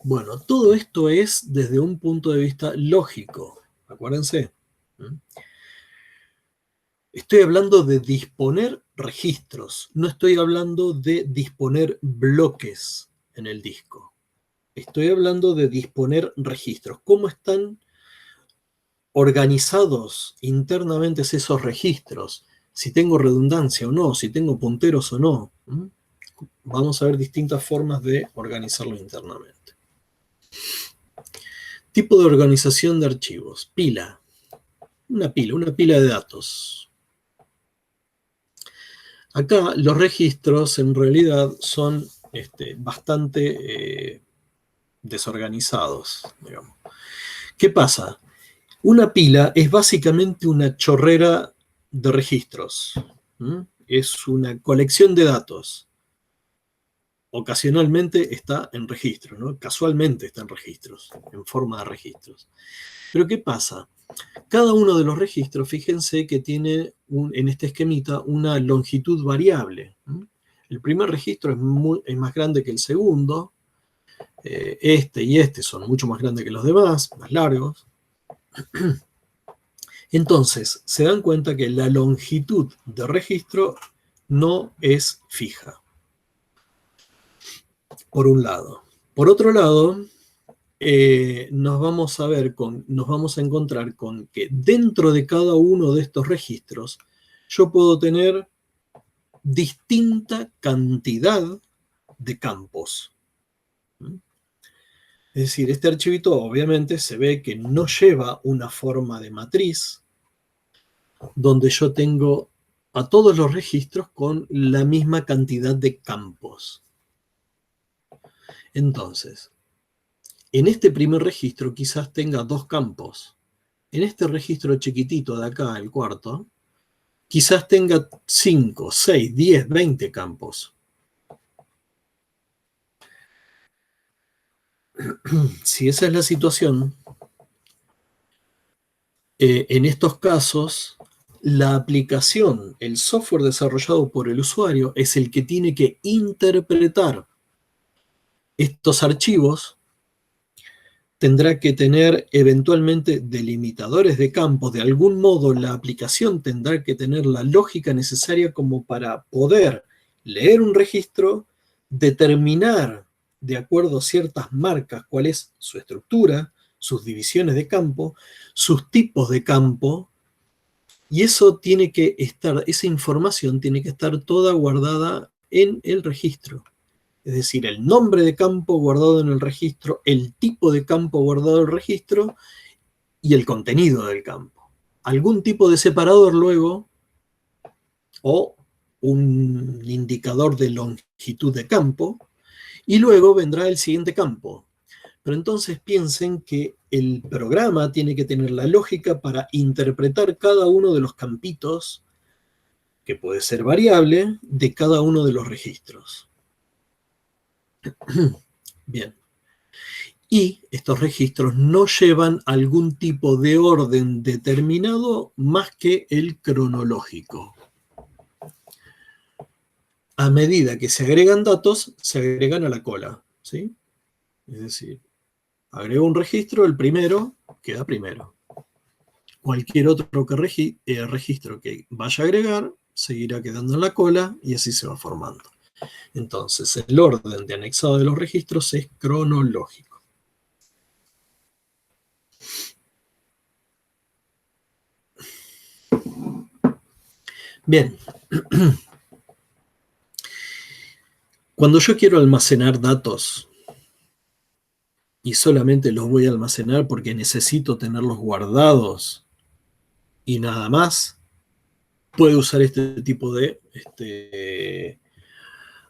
Bueno, todo esto es desde un punto de vista lógico, acuérdense. Estoy hablando de disponer registros, no estoy hablando de disponer bloques en el disco. Estoy hablando de disponer registros. ¿Cómo están organizados internamente esos registros? Si tengo redundancia o no, si tengo punteros o no. Vamos a ver distintas formas de organizarlo internamente. Tipo de organización de archivos. Pila. Una pila de datos. Acá los registros en realidad son bastante desorganizados, digamos. ¿Qué pasa? Una pila es básicamente una chorrera de registros. Es una colección de datos. Ocasionalmente está en registros, ¿no? Casualmente está en registros, en forma de registros. Pero ¿qué pasa? Cada uno de los registros, fíjense que tiene en este esquemita una longitud variable. El primer registro es más grande que el segundo. Este y este son mucho más grandes que los demás, más largos. Entonces, se dan cuenta que la longitud de registro no es fija. Por un lado. Por otro lado, nos vamos a encontrar con que dentro de cada uno de estos registros yo puedo tener distinta cantidad de campos. Es decir, este archivito obviamente se ve que no lleva una forma de matriz donde yo tengo a todos los registros con la misma cantidad de campos. Entonces, en este primer registro quizás tenga 2 campos. En este registro chiquitito de acá, el cuarto, quizás tenga 5, 6, 10, 20 campos. Si esa es la situación, en estos casos, la aplicación, el software desarrollado por el usuario, es el que tiene que interpretar estos archivos. Tendrá que tener eventualmente delimitadores de campos. De algún modo, la aplicación tendrá que tener la lógica necesaria como para poder leer un registro, determinar de acuerdo a ciertas marcas cuál es su estructura, sus divisiones de campo, sus tipos de campo, y eso tiene que estar, esa información tiene que estar toda guardada en el registro. Es decir, el nombre de campo guardado en el registro, el tipo de campo guardado en el registro y el contenido del campo. Algún tipo de separador luego o un indicador de longitud de campo y luego vendrá el siguiente campo. Pero entonces piensen que el programa tiene que tener la lógica para interpretar cada uno de los campitos, que puede ser variable, de cada uno de los registros. Bien. Y estos registros no llevan algún tipo de orden determinado más que el cronológico. A medida que se agregan datos, se agregan a la cola, ¿sí? Es decir, agrego un registro, el primero queda primero. Cualquier otro registro que vaya a agregar seguirá quedando en la cola y así se va formando. Entonces, el orden de anexado de los registros es cronológico. Bien. Cuando yo quiero almacenar datos, y solamente los voy a almacenar porque necesito tenerlos guardados y nada más, puede usar este tipo de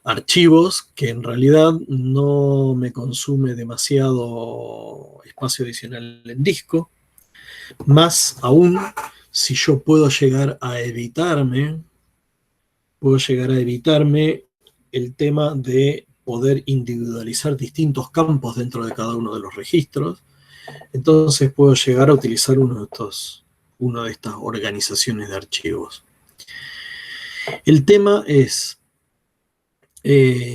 archivos que en realidad no me consume demasiado espacio adicional en disco. Más aún, si yo puedo llegar a evitarme el tema de poder individualizar distintos campos dentro de cada uno de los registros. Entonces puedo llegar a utilizar una de estas organizaciones de archivos. El tema es,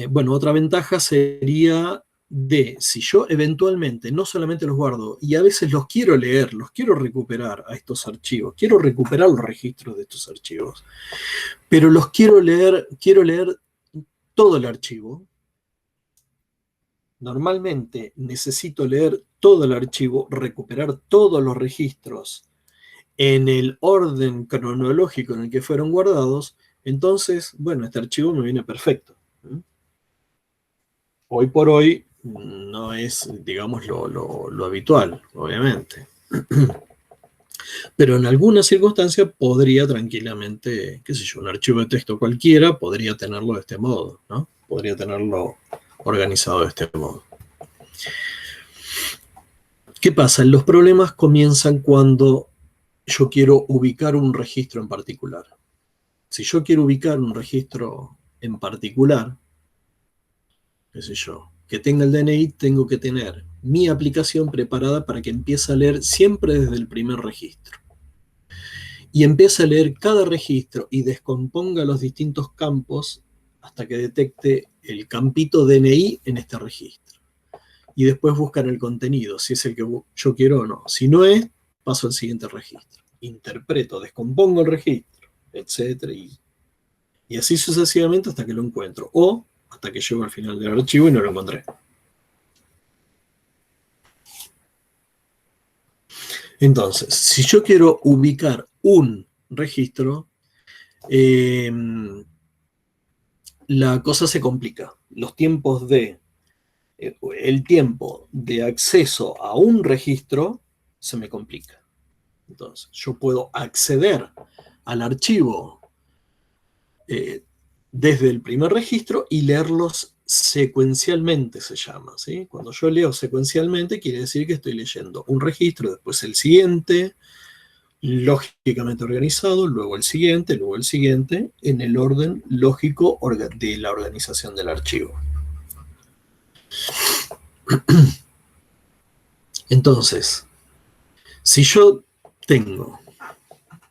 bueno, otra ventaja sería de si yo eventualmente no solamente los guardo y a veces los quiero leer, los quiero recuperar a estos archivos, quiero recuperar los registros de estos archivos, pero los quiero leer todo el archivo. Normalmente necesito leer todo el archivo, recuperar todos los registros en el orden cronológico en el que fueron guardados. Entonces, bueno, este archivo me viene perfecto. Hoy por hoy no es, digamos, lo habitual, obviamente. Pero en alguna circunstancia podría tranquilamente, qué sé yo, un archivo de texto cualquiera podría tenerlo de este modo, ¿no? Podría tenerlo organizado de este modo. ¿Qué pasa? Los problemas comienzan cuando yo quiero ubicar un registro en particular. Si yo quiero ubicar un registro en particular, qué sé yo, que tenga el DNI, tengo que tener mi aplicación preparada para que empiece a leer siempre desde el primer registro. Y empiece a leer cada registro y descomponga los distintos campos hasta que detecte el campito DNI en este registro. Y después buscan el contenido, si es el que yo quiero o no. Si no es, paso al siguiente registro. Interpreto, descompongo el registro, etc. Y así sucesivamente hasta que lo encuentro. O hasta que llego al final del archivo y no lo encontré. Entonces, si yo quiero ubicar un registro, la cosa se complica. El tiempo de acceso a un registro se me complica. Entonces, yo puedo acceder al archivo desde el primer registro y leerlos secuencialmente, se llama, ¿sí? Cuando yo leo secuencialmente, quiere decir que estoy leyendo un registro, después el siguiente, lógicamente organizado, luego el siguiente, en el orden lógico de la organización del archivo. Entonces, si yo tengo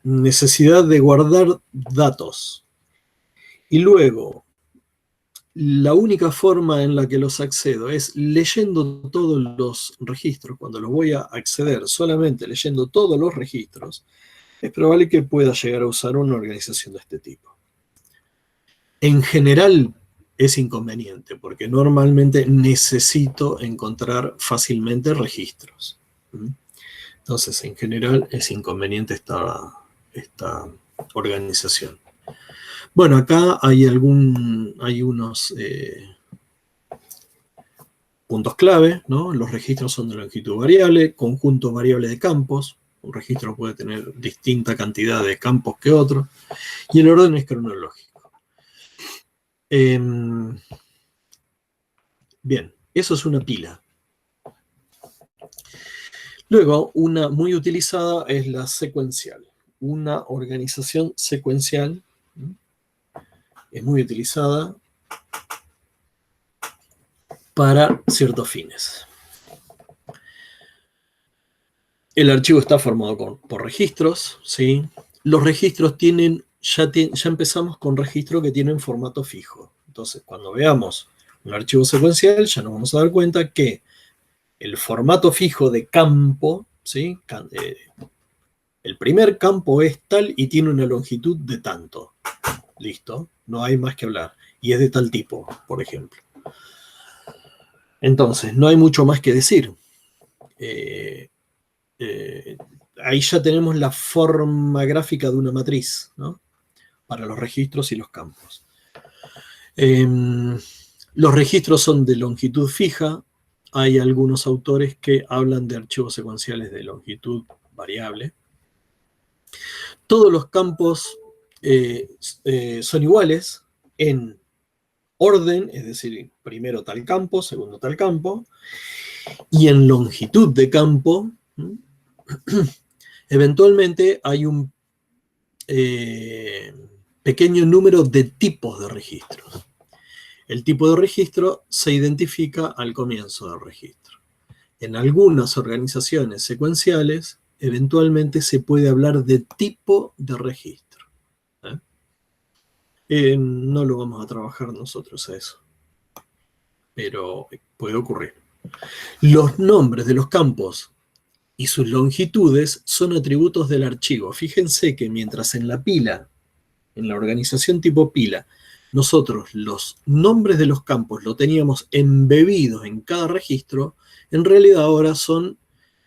necesidad de guardar datos y luego la única forma en la que los accedo es leyendo todos los registros, cuando los voy a acceder solamente leyendo todos los registros, es probable que pueda llegar a usar una organización de este tipo. En general es inconveniente, porque normalmente necesito encontrar fácilmente registros. Entonces, en general es inconveniente esta organización. Bueno, acá hay unos puntos clave, ¿no? Los registros son de longitud variable, conjunto variable de campos. Un registro puede tener distinta cantidad de campos que otro. Y el orden es cronológico. Bien, eso es una pila. Luego, una muy utilizada es la secuencial. Una organización secuencial es muy utilizada para ciertos fines. El archivo está formado por registros, ¿sí? Los registros ya empezamos con registros que tienen formato fijo. Entonces, cuando veamos un archivo secuencial, ya nos vamos a dar cuenta que el formato fijo de campo, ¿sí? El primer campo es tal y tiene una longitud de tanto. Listo, no hay más que hablar. Y es de tal tipo, por ejemplo. Entonces, no hay mucho más que decir. Ahí ya tenemos la forma gráfica de una matriz, ¿no? Para los registros y los campos. Los registros son de longitud fija, hay algunos autores que hablan de archivos secuenciales de longitud variable. Todos los campos son iguales en orden, es decir, primero tal campo, segundo tal campo, y en longitud de campo. Eventualmente hay un pequeño número de tipos de registros. El tipo de registro se identifica al comienzo del registro. En algunas organizaciones secuenciales, eventualmente se puede hablar de tipo de registro. No lo vamos a trabajar nosotros a eso, pero puede ocurrir. Los nombres de los campos y sus longitudes son atributos del archivo. Fíjense que mientras en la pila, en la organización tipo pila, nosotros los nombres de los campos lo teníamos embebidos en cada registro, en realidad ahora son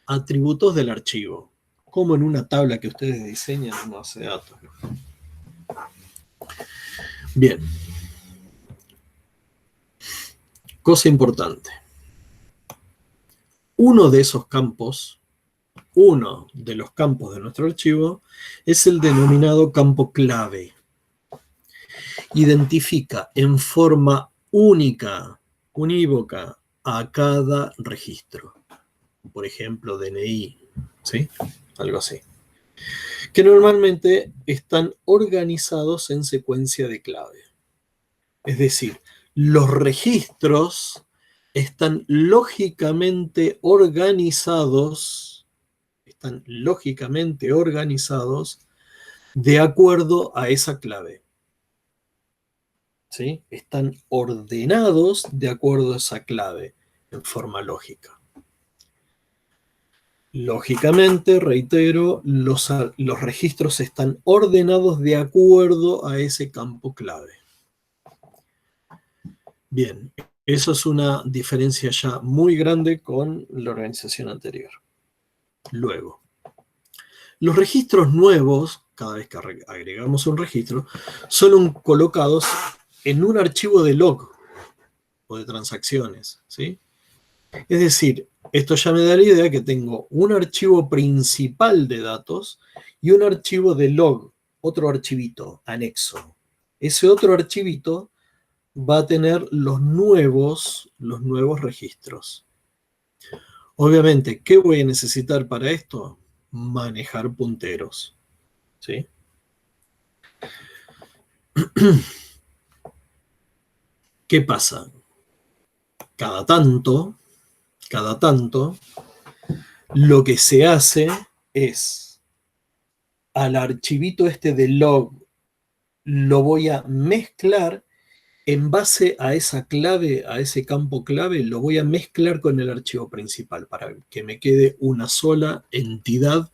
atributos del archivo, como en una tabla que ustedes diseñan en una base de datos. Bien. Cosa importante. Uno de esos campos, uno de los campos de nuestro archivo, es el denominado campo clave. Identifica en forma única, unívoca, a cada registro. Por ejemplo, DNI, ¿sí? Algo así. Que normalmente están organizados en secuencia de clave. Es decir, los registros están lógicamente organizados de acuerdo a esa clave. ¿Sí? Están ordenados de acuerdo a esa clave, en forma lógica. Lógicamente, reitero, los registros están ordenados de acuerdo a ese campo clave. Bien, eso es una diferencia ya muy grande con la organización anterior. Luego, los registros nuevos, cada vez que agregamos un registro, son colocados en un archivo de log o de transacciones, ¿sí? Es decir, esto ya me da la idea que tengo un archivo principal de datos y un archivo de log, otro archivito anexo. Ese otro archivito va a tener los nuevos registros. Obviamente, ¿qué voy a necesitar para esto? Manejar punteros, ¿sí? ¿Qué pasa? Cada tanto, lo que se hace es, al archivito este de log, lo voy a mezclar en base a esa clave, a ese campo clave, lo voy a mezclar con el archivo principal para que me quede una sola entidad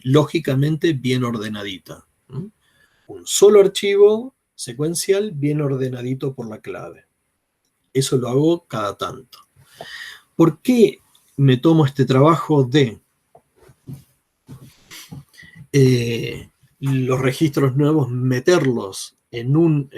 lógicamente bien ordenadita. Un solo archivo secuencial bien ordenadito por la clave. Eso lo hago cada tanto. ¿Por qué me tomo este trabajo de los registros nuevos, meterlos en un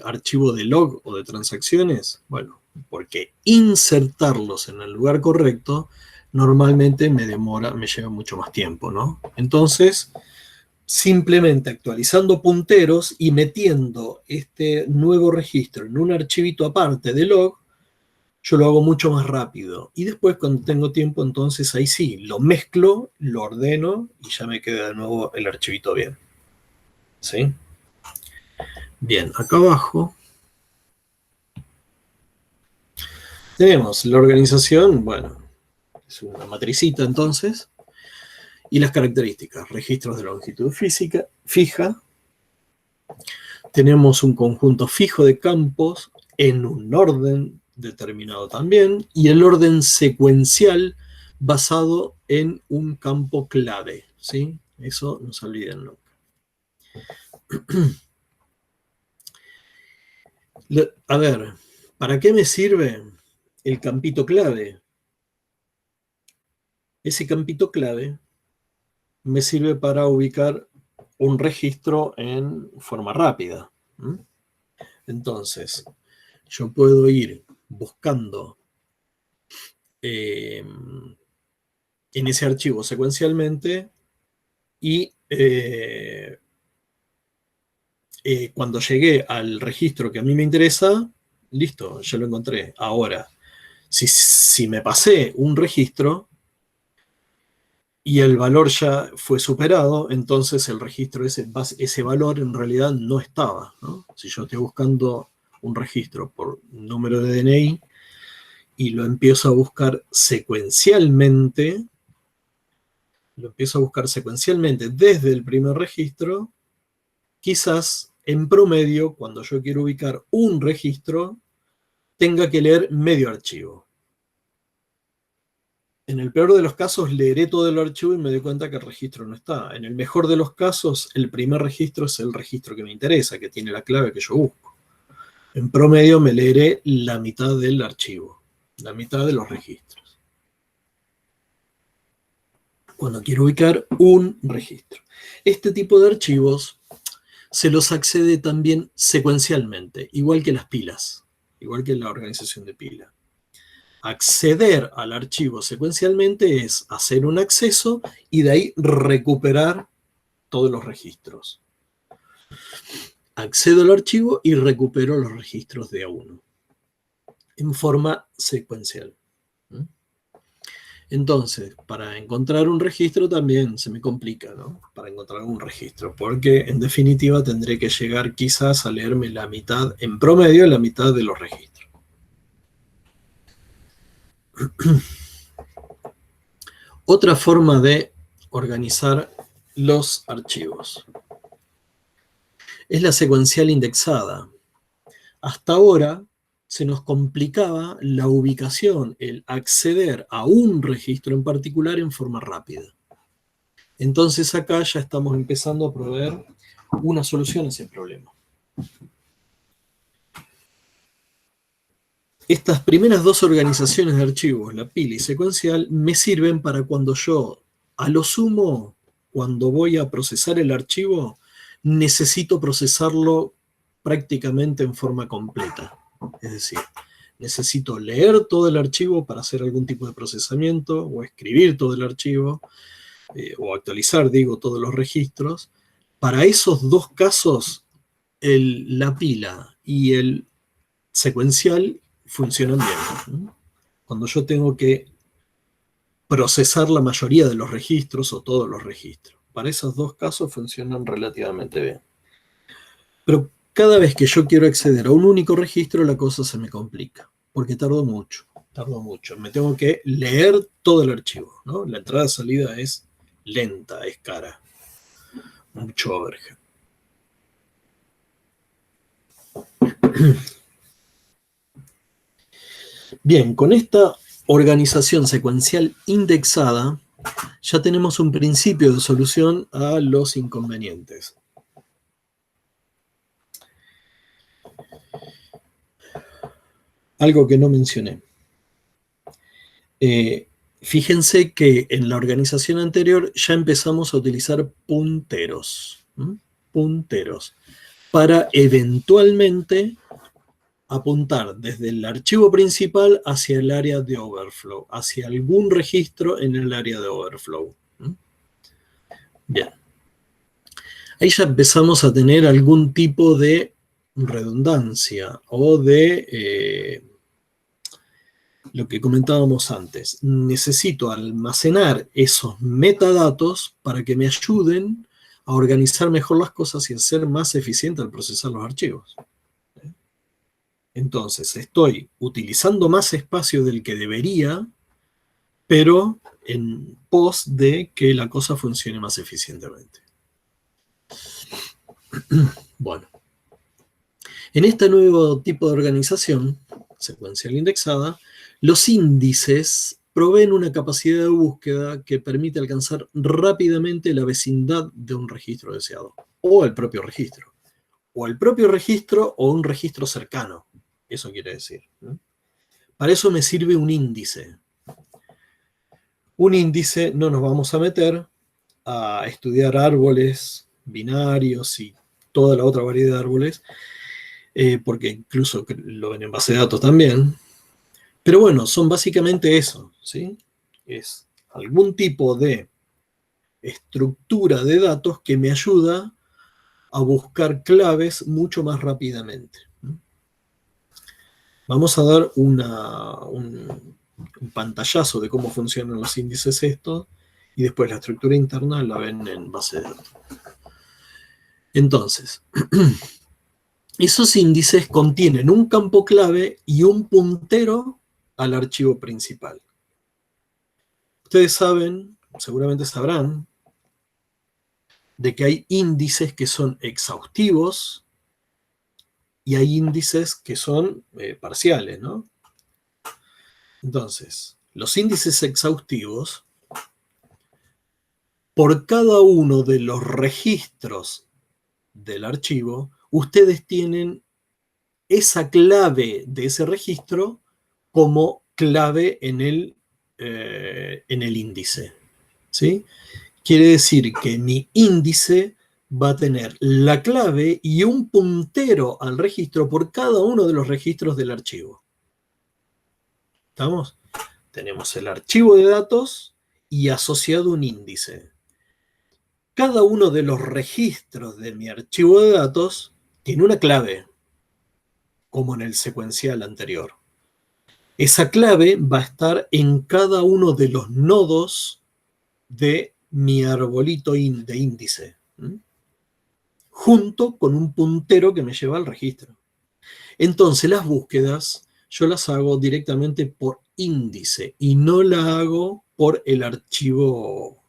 archivo de log o de transacciones? Bueno, porque insertarlos en el lugar correcto normalmente me lleva mucho más tiempo, ¿no? Entonces, simplemente actualizando punteros y metiendo este nuevo registro en un archivito aparte de log, yo lo hago mucho más rápido. Y después, cuando tengo tiempo, entonces ahí sí, lo mezclo, lo ordeno y ya me queda de nuevo el archivito bien. ¿Sí? Bien, acá abajo tenemos la organización, bueno, es una matricita entonces, y las características, registros de longitud fija, tenemos un conjunto fijo de campos en un orden determinado también, y el orden secuencial basado en un campo clave, ¿sí? Eso no se olviden nunca. A ver, ¿para qué me sirve el campito clave? Ese campito clave me sirve para ubicar un registro en forma rápida. Entonces, yo puedo ir buscando en ese archivo secuencialmente y cuando llegué al registro que a mí me interesa, listo, ya lo encontré. Ahora, si me pasé un registro y el valor ya fue superado, entonces el registro, ese valor en realidad no estaba, ¿no? Si yo estoy buscando un registro por número de DNI y lo empiezo a buscar secuencialmente, desde el primer registro, quizás en promedio, cuando yo quiero ubicar un registro, tenga que leer medio archivo. En el peor de los casos, leeré todo el archivo y me doy cuenta que el registro no está. En el mejor de los casos, el primer registro es el registro que me interesa, que tiene la clave que yo busco. En promedio, me leeré la mitad del archivo, la mitad de los registros, cuando quiero ubicar un registro. Este tipo de archivos se los accede también secuencialmente, igual que las pilas, igual que la organización de pilas. Acceder al archivo secuencialmente es hacer un acceso y de ahí recuperar todos los registros. Accedo al archivo y recupero los registros de a uno en forma secuencial. Entonces, para encontrar un registro también se me complica, ¿no? Para encontrar un registro, porque en definitiva tendré que llegar quizás a leerme la mitad, en promedio, la mitad de los registros. Otra forma de organizar los archivos es la secuencial indexada. Hasta ahora se nos complicaba la ubicación, el acceder a un registro en particular en forma rápida. Entonces acá ya estamos empezando a proveer una solución a ese problema. Estas primeras dos organizaciones de archivos, la pila y secuencial, me sirven para cuando yo, a lo sumo, cuando voy a procesar el archivo, necesito procesarlo prácticamente en forma completa. Es decir, necesito leer todo el archivo para hacer algún tipo de procesamiento, o escribir todo el archivo, o actualizar, digo, todos los registros. Para esos dos casos, la pila y el secuencial funcionan bien. Cuando yo tengo que procesar la mayoría de los registros o todos los registros. Para esos dos casos funcionan relativamente bien. Pero cada vez que yo quiero acceder a un único registro, la cosa se me complica, porque tardo mucho. Me tengo que leer todo el archivo, ¿no? La entrada-salida es lenta, es cara. Mucho overhead. Bien, con esta organización secuencial indexada, ya tenemos un principio de solución a los inconvenientes. Algo que no mencioné. Fíjense que en la organización anterior ya empezamos a utilizar punteros. Punteros. Para eventualmente apuntar desde el archivo principal hacia el área de overflow, hacia algún registro en el área de overflow. Bien. Ahí ya empezamos a tener algún tipo de redundancia o de lo que comentábamos antes. Necesito almacenar esos metadatos para que me ayuden a organizar mejor las cosas y a ser más eficiente al procesar los archivos. Entonces, estoy utilizando más espacio del que debería, pero en pos de que la cosa funcione más eficientemente. Bueno. En este nuevo tipo de organización, secuencial indexada, los índices proveen una capacidad de búsqueda que permite alcanzar rápidamente la vecindad de un registro deseado, o el propio registro, o un registro cercano. Eso quiere decir, ¿no? Para eso me sirve un índice. Un índice, no nos vamos a meter a estudiar árboles binarios y toda la otra variedad de árboles, porque incluso lo ven en base de datos también, Pero bueno, son básicamente eso, ¿sí? Es algún tipo de estructura de datos que me ayuda a buscar claves mucho más rápidamente. Vamos a dar un pantallazo de cómo funcionan los índices estos y después la estructura interna la ven en base de datos. Entonces, esos índices contienen un campo clave y un puntero al archivo principal. Ustedes saben, seguramente sabrán, de que hay índices que son exhaustivos y hay índices que son parciales, ¿no? Entonces, los índices exhaustivos, por cada uno de los registros del archivo, ustedes tienen esa clave de ese registro como clave en el índice, ¿sí? Quiere decir que mi índice va a tener la clave y un puntero al registro por cada uno de los registros del archivo. ¿Estamos? Tenemos el archivo de datos y asociado un índice. Cada uno de los registros de mi archivo de datos tiene una clave, como en el secuencial anterior. Esa clave va a estar en cada uno de los nodos de mi arbolito de índice, junto con un puntero que me lleva al registro. Entonces las búsquedas yo las hago directamente por índice y no la hago por el archivo,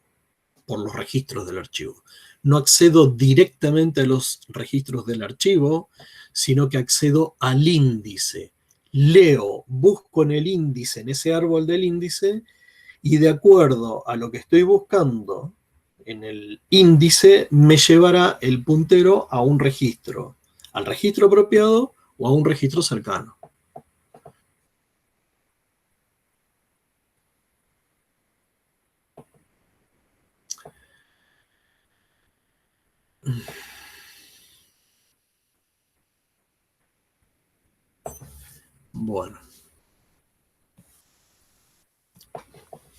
por los registros del archivo. No accedo directamente a los registros del archivo, sino que accedo al índice. Leo, busco en el índice, en ese árbol del índice, y de acuerdo a lo que estoy buscando en el índice, me llevará el puntero a un registro, al registro apropiado o a un registro cercano. Bueno.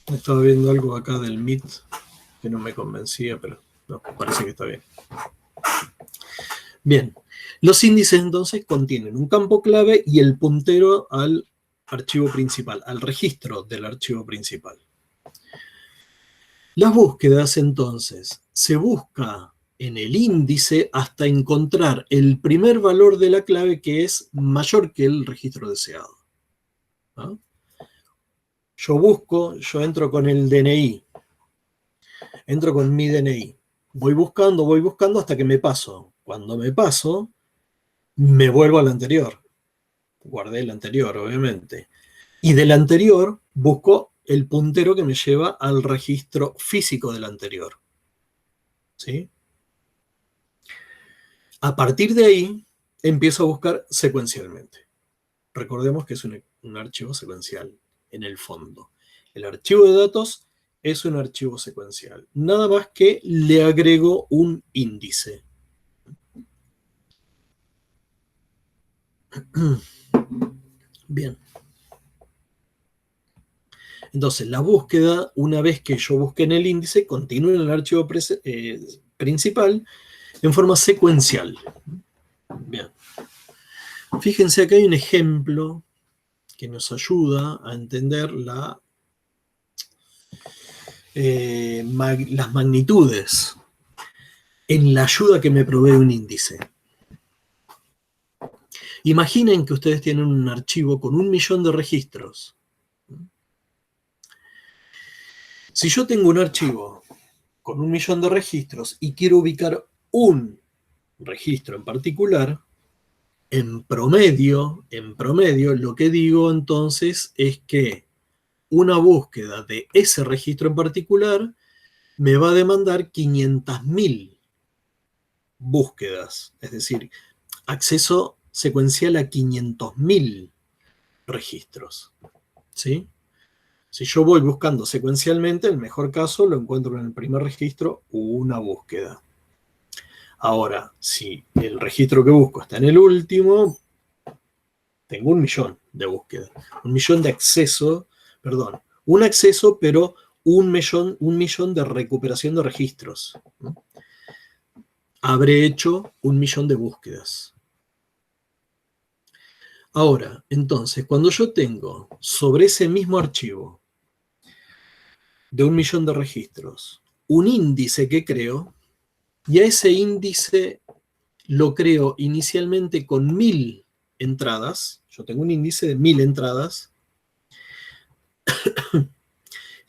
Estaba viendo algo acá del Meet que no me convencía, pero no, parece que está bien. Bien, los índices entonces contienen un campo clave y el puntero al archivo principal, al registro del archivo principal. Las búsquedas entonces se busca en el índice hasta encontrar el primer valor de la clave que es mayor que el registro deseado. ¿No? Yo entro con el DNI, entro con mi DNI, voy buscando hasta que me paso. Cuando me paso, me vuelvo al anterior. Guardé el anterior, obviamente. Y del anterior busco el puntero que me lleva al registro físico del anterior. ¿Sí? A partir de ahí, empiezo a buscar secuencialmente. Recordemos que es un archivo secuencial en el fondo. El archivo de datos es un archivo secuencial. Nada más que le agrego un índice. Bien. Entonces, la búsqueda, una vez que yo busque en el índice, continúa en el archivo principal en forma secuencial. Bien. Fíjense, acá hay un ejemplo que nos ayuda a entender las magnitudes en la ayuda que me provee un índice. Imaginen que ustedes tienen un archivo con 1.000.000 de registros. Si yo tengo un archivo con 1.000.000 de registros y quiero ubicar un registro en particular, en promedio, lo que digo entonces es que una búsqueda de ese registro en particular me va a demandar 500.000 búsquedas, es decir, acceso secuencial a 500.000 registros. ¿Sí? Si yo voy buscando secuencialmente, el mejor caso lo encuentro en el primer registro, una búsqueda. Ahora, si el registro que busco está en el último, Tengo 1.000.000 de búsqueda. 1.000.000 de acceso, perdón, un acceso, pero 1.000.000 de recuperación de registros, ¿no? Habré hecho 1.000.000 de búsquedas. Ahora, entonces, cuando yo tengo sobre ese mismo archivo de 1.000.000 de registros un índice que creo, y a ese índice lo creo inicialmente con 1.000 entradas, yo tengo un índice de 1.000 entradas,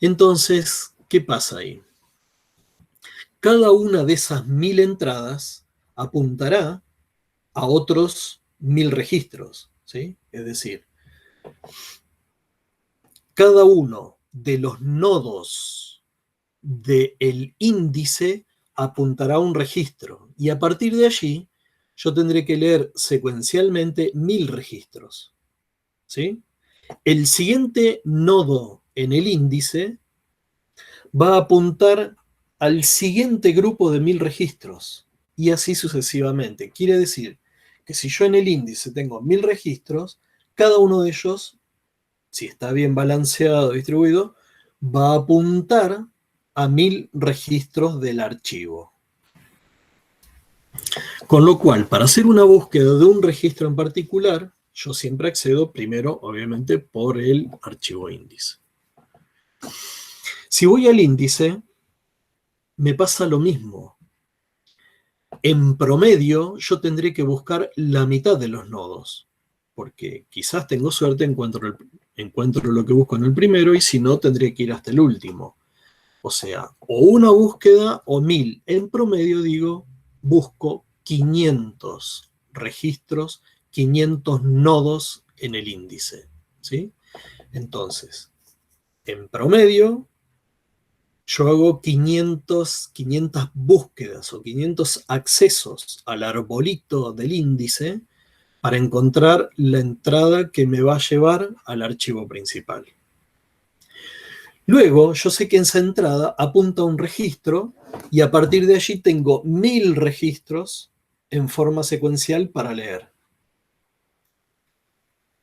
entonces, ¿qué pasa ahí? Cada una de esas 1.000 entradas apuntará a otros 1.000 registros, ¿sí? Es decir, cada uno de los nodos del índice apuntará a un registro y a partir de allí yo tendré que leer secuencialmente 1.000 registros, ¿sí? El siguiente nodo en el índice va a apuntar al siguiente grupo de 1.000 registros y así sucesivamente. Quiere decir que si yo en el índice tengo 1.000 registros, cada uno de ellos, si está bien balanceado, distribuido, va a apuntar a 1.000 registros del archivo. Con lo cual, para hacer una búsqueda de un registro en particular, yo siempre accedo primero, obviamente, por el archivo índice. Si voy al índice, me pasa lo mismo. En promedio, yo tendré que buscar la mitad de los nodos, porque quizás tengo suerte, encuentro lo que busco en el primero, y si no, tendré que ir hasta el último. O sea, o una búsqueda o 1.000. En promedio, digo, busco 500 registros, 500 nodos en el índice, ¿sí? Entonces, en promedio, yo hago 500 búsquedas o 500 accesos al arbolito del índice para encontrar la entrada que me va a llevar al archivo principal. Luego, yo sé que en esa entrada apunta a un registro y a partir de allí tengo 1.000 registros en forma secuencial para leer.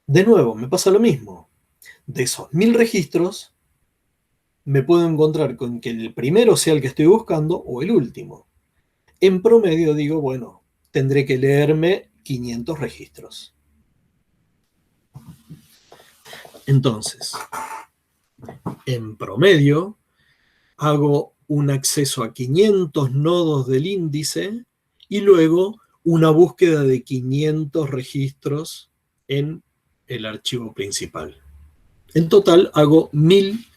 De nuevo, me pasa lo mismo. De esos 1.000 registros, me puedo encontrar con que el primero sea el que estoy buscando o el último. En promedio digo, bueno, tendré que leerme 500 registros. Entonces, en promedio, hago un acceso a 500 nodos del índice y luego una búsqueda de 500 registros en el archivo principal. En total hago 1.000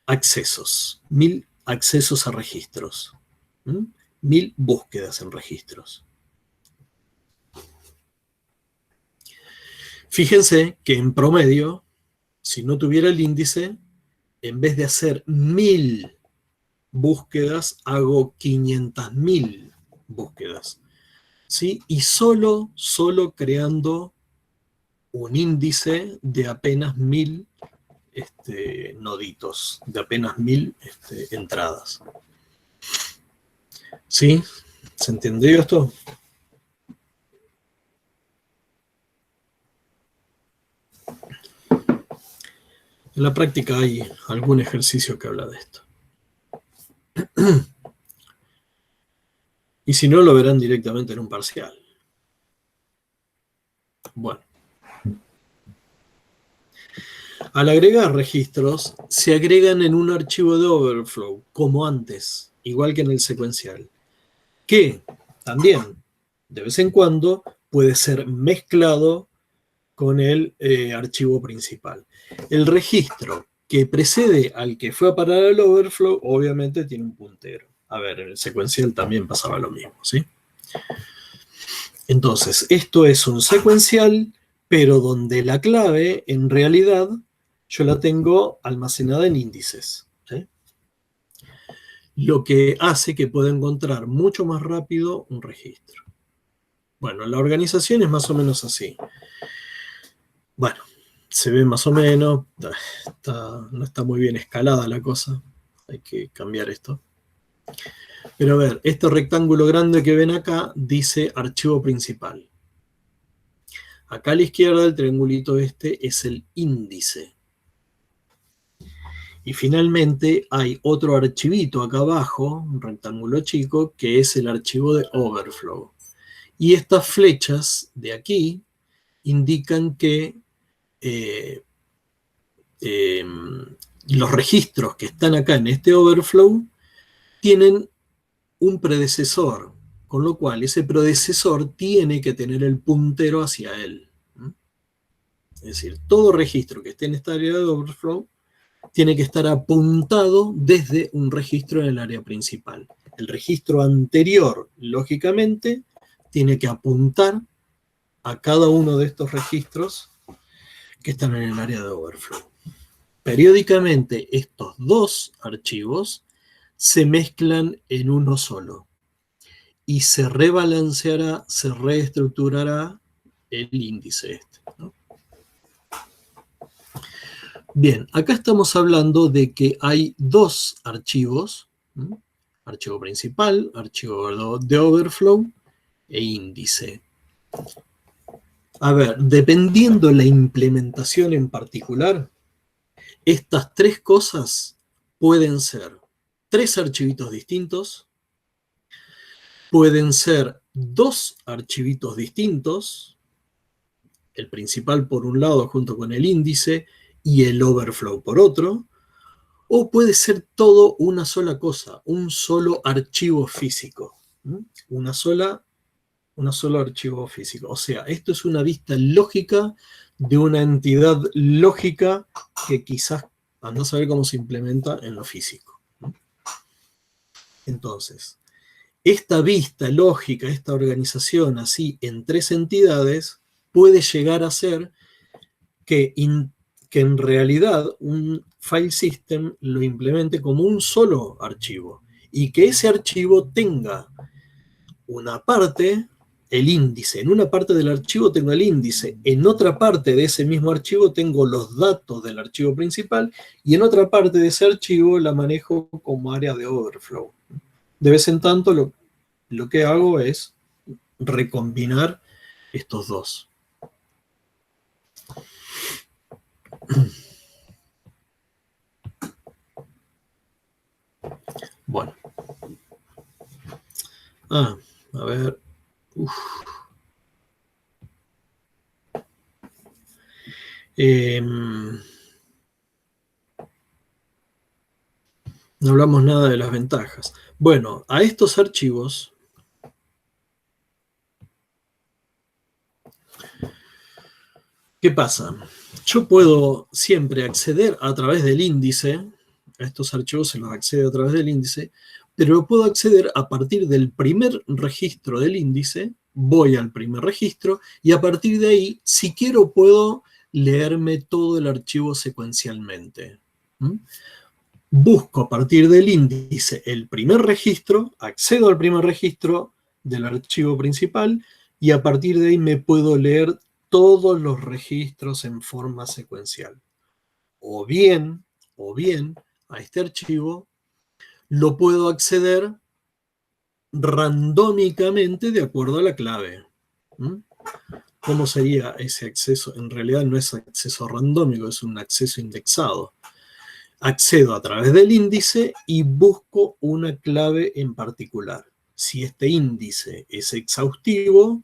accesos, 1.000 accesos a registros, 1.000 búsquedas en registros. Fíjense que en promedio, si no tuviera el índice, en vez de hacer 1.000 búsquedas, hago 500.000 búsquedas, ¿sí? Y solo creando un índice de apenas 1.000 noditos, de apenas 1.000 entradas. ¿Sí? ¿Se entendió esto? En la práctica hay algún ejercicio que habla de esto. Y si no, lo verán directamente en un parcial. Bueno. Al agregar registros, se agregan en un archivo de overflow, como antes, igual que en el secuencial, que también, de vez en cuando, puede ser mezclado con el archivo principal. El registro que precede al que fue a parar al overflow, obviamente tiene un puntero. A ver, en el secuencial también pasaba lo mismo, ¿sí? Entonces, esto es un secuencial, pero donde la clave, en realidad, yo la tengo almacenada en índices, ¿sí? Lo que hace que pueda encontrar mucho más rápido un registro. Bueno, la organización es más o menos así. Bueno, se ve más o menos, no está muy bien escalada la cosa, hay que cambiar esto. Pero a ver, este rectángulo grande que ven acá dice archivo principal. Acá a la izquierda el triangulito este es el índice. Y finalmente hay otro archivito acá abajo, un rectángulo chico, que es el archivo de overflow. Y estas flechas de aquí indican que eh, eh, los registros que están acá en este overflow tienen un predecesor, con lo cual ese predecesor tiene que tener el puntero hacia él. Es decir, todo registro que esté en esta área de overflow tiene que estar apuntado desde un registro en el área principal. El registro anterior, lógicamente, tiene que apuntar a cada uno de estos registros que están en el área de overflow. Periódicamente estos dos archivos se mezclan en uno solo y se rebalanceará, se reestructurará el índice este, ¿no? Bien, acá estamos hablando de que hay dos archivos, ¿m? Archivo principal, archivo de overflow e índice. A ver, dependiendo la implementación en particular, estas tres cosas pueden ser tres archivitos distintos, pueden ser dos archivitos distintos, el principal por un lado junto con el índice y el overflow por otro, o puede ser todo una sola cosa, un solo archivo físico, un solo archivo físico. O sea, esto es una vista lógica de una entidad lógica que quizás andás a saber cómo se implementa en lo físico. Entonces, esta vista lógica, esta organización así en tres entidades, puede llegar a ser que en realidad un file system lo implemente como un solo archivo y que ese archivo tenga una parte, el índice, en una parte del archivo tengo el índice, en otra parte de ese mismo archivo tengo los datos del archivo principal y en otra parte de ese archivo la manejo como área de overflow. De vez en tanto lo que hago es recombinar estos dos. Bueno. A ver. Uf. No hablamos nada de las ventajas. Bueno, a estos archivos ¿qué pasa? Yo puedo siempre acceder a través del índice, a estos archivos se los accede a través del índice, pero puedo acceder a partir del primer registro del índice, voy al primer registro y a partir de ahí, si quiero, puedo leerme todo el archivo secuencialmente. Busco a partir del índice el primer registro, accedo al primer registro del archivo principal y a partir de ahí me puedo leer todos los registros en forma secuencial. O bien, a este archivo lo puedo acceder randómicamente de acuerdo a la clave. ¿Cómo sería ese acceso? En realidad no es acceso randómico, es un acceso indexado. Accedo a través del índice y busco una clave en particular. Si este índice es exhaustivo,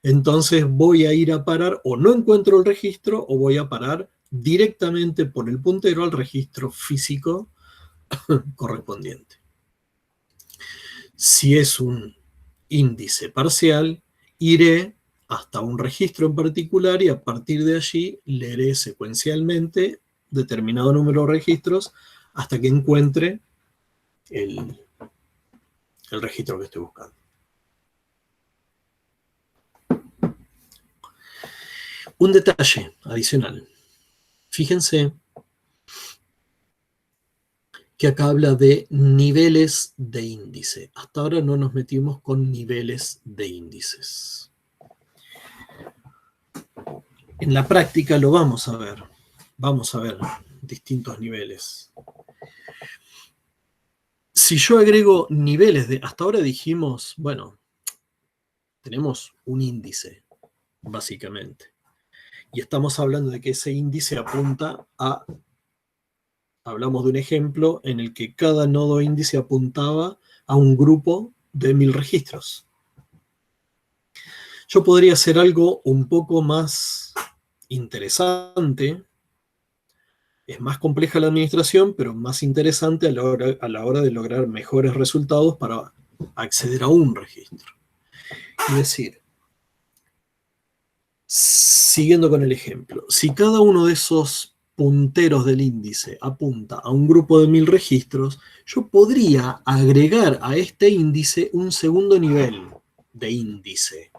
entonces voy a ir a parar, o no encuentro el registro, o voy a parar directamente por el puntero al registro físico correspondiente. Si es un índice parcial, iré hasta un registro en particular y a partir de allí leeré secuencialmente determinado número de registros hasta que encuentre el registro que estoy buscando. Un detalle adicional. Fíjense que acá habla de niveles de índice. Hasta ahora no nos metimos con niveles de índices. En la práctica lo vamos a ver. Vamos a ver distintos niveles. Si yo agrego niveles de... Hasta ahora dijimos, bueno, tenemos un índice. básicamente. Y estamos hablando de que ese índice apunta a, hablamos de un ejemplo en el que cada nodo índice apuntaba a un grupo de 1000 registros. Yo podría hacer algo un poco más interesante. Es más compleja la administración, pero más interesante a la hora de lograr mejores resultados para acceder a un registro. Es decir, siguiendo con el ejemplo, si cada uno de esos punteros del índice apunta a un grupo de 1000 registros, yo podría agregar a este índice un segundo nivel de índice.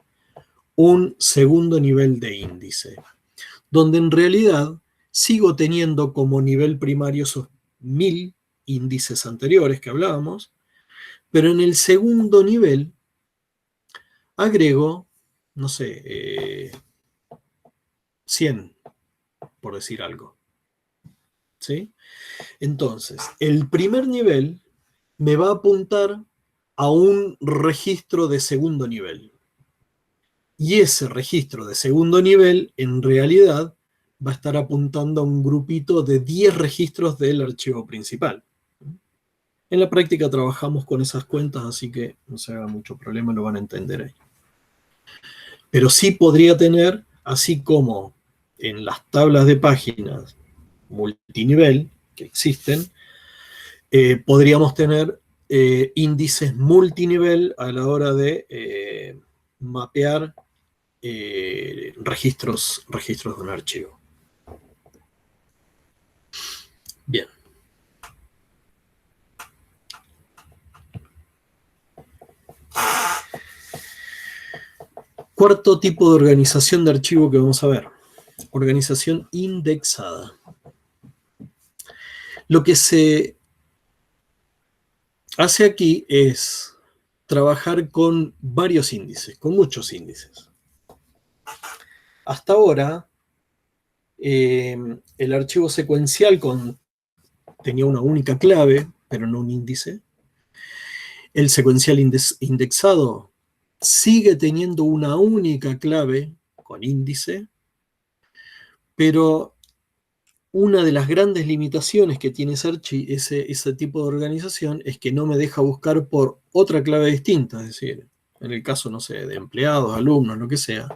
Un segundo nivel de índice, donde en realidad sigo teniendo como nivel primario esos 1000 índices anteriores que hablábamos, pero en el segundo nivel agrego, no sé, 100, por decir algo. ¿Sí? Entonces, el primer nivel me va a apuntar a un registro de segundo nivel. Y ese registro de segundo nivel, en realidad, va a estar apuntando a un grupito de 10 registros del archivo principal. En la práctica trabajamos con esas cuentas, así que no se haga mucho problema, lo van a entender ahí. Pero sí podría tener, así como en las tablas de páginas multinivel que existen, podríamos tener índices multinivel a la hora de mapear registros de un archivo. Bien. Cuarto tipo de organización de archivo que vamos a ver. Organización indexada. Lo que se hace aquí es trabajar con varios índices, con muchos índices. Hasta ahora, el archivo secuencial tenía una única clave, pero no un índice. El secuencial indexado sigue teniendo una única clave con índice, pero una de las grandes limitaciones que tiene ese tipo de organización es que no me deja buscar por otra clave distinta, es decir, en el caso, no sé, de empleados, alumnos, lo que sea.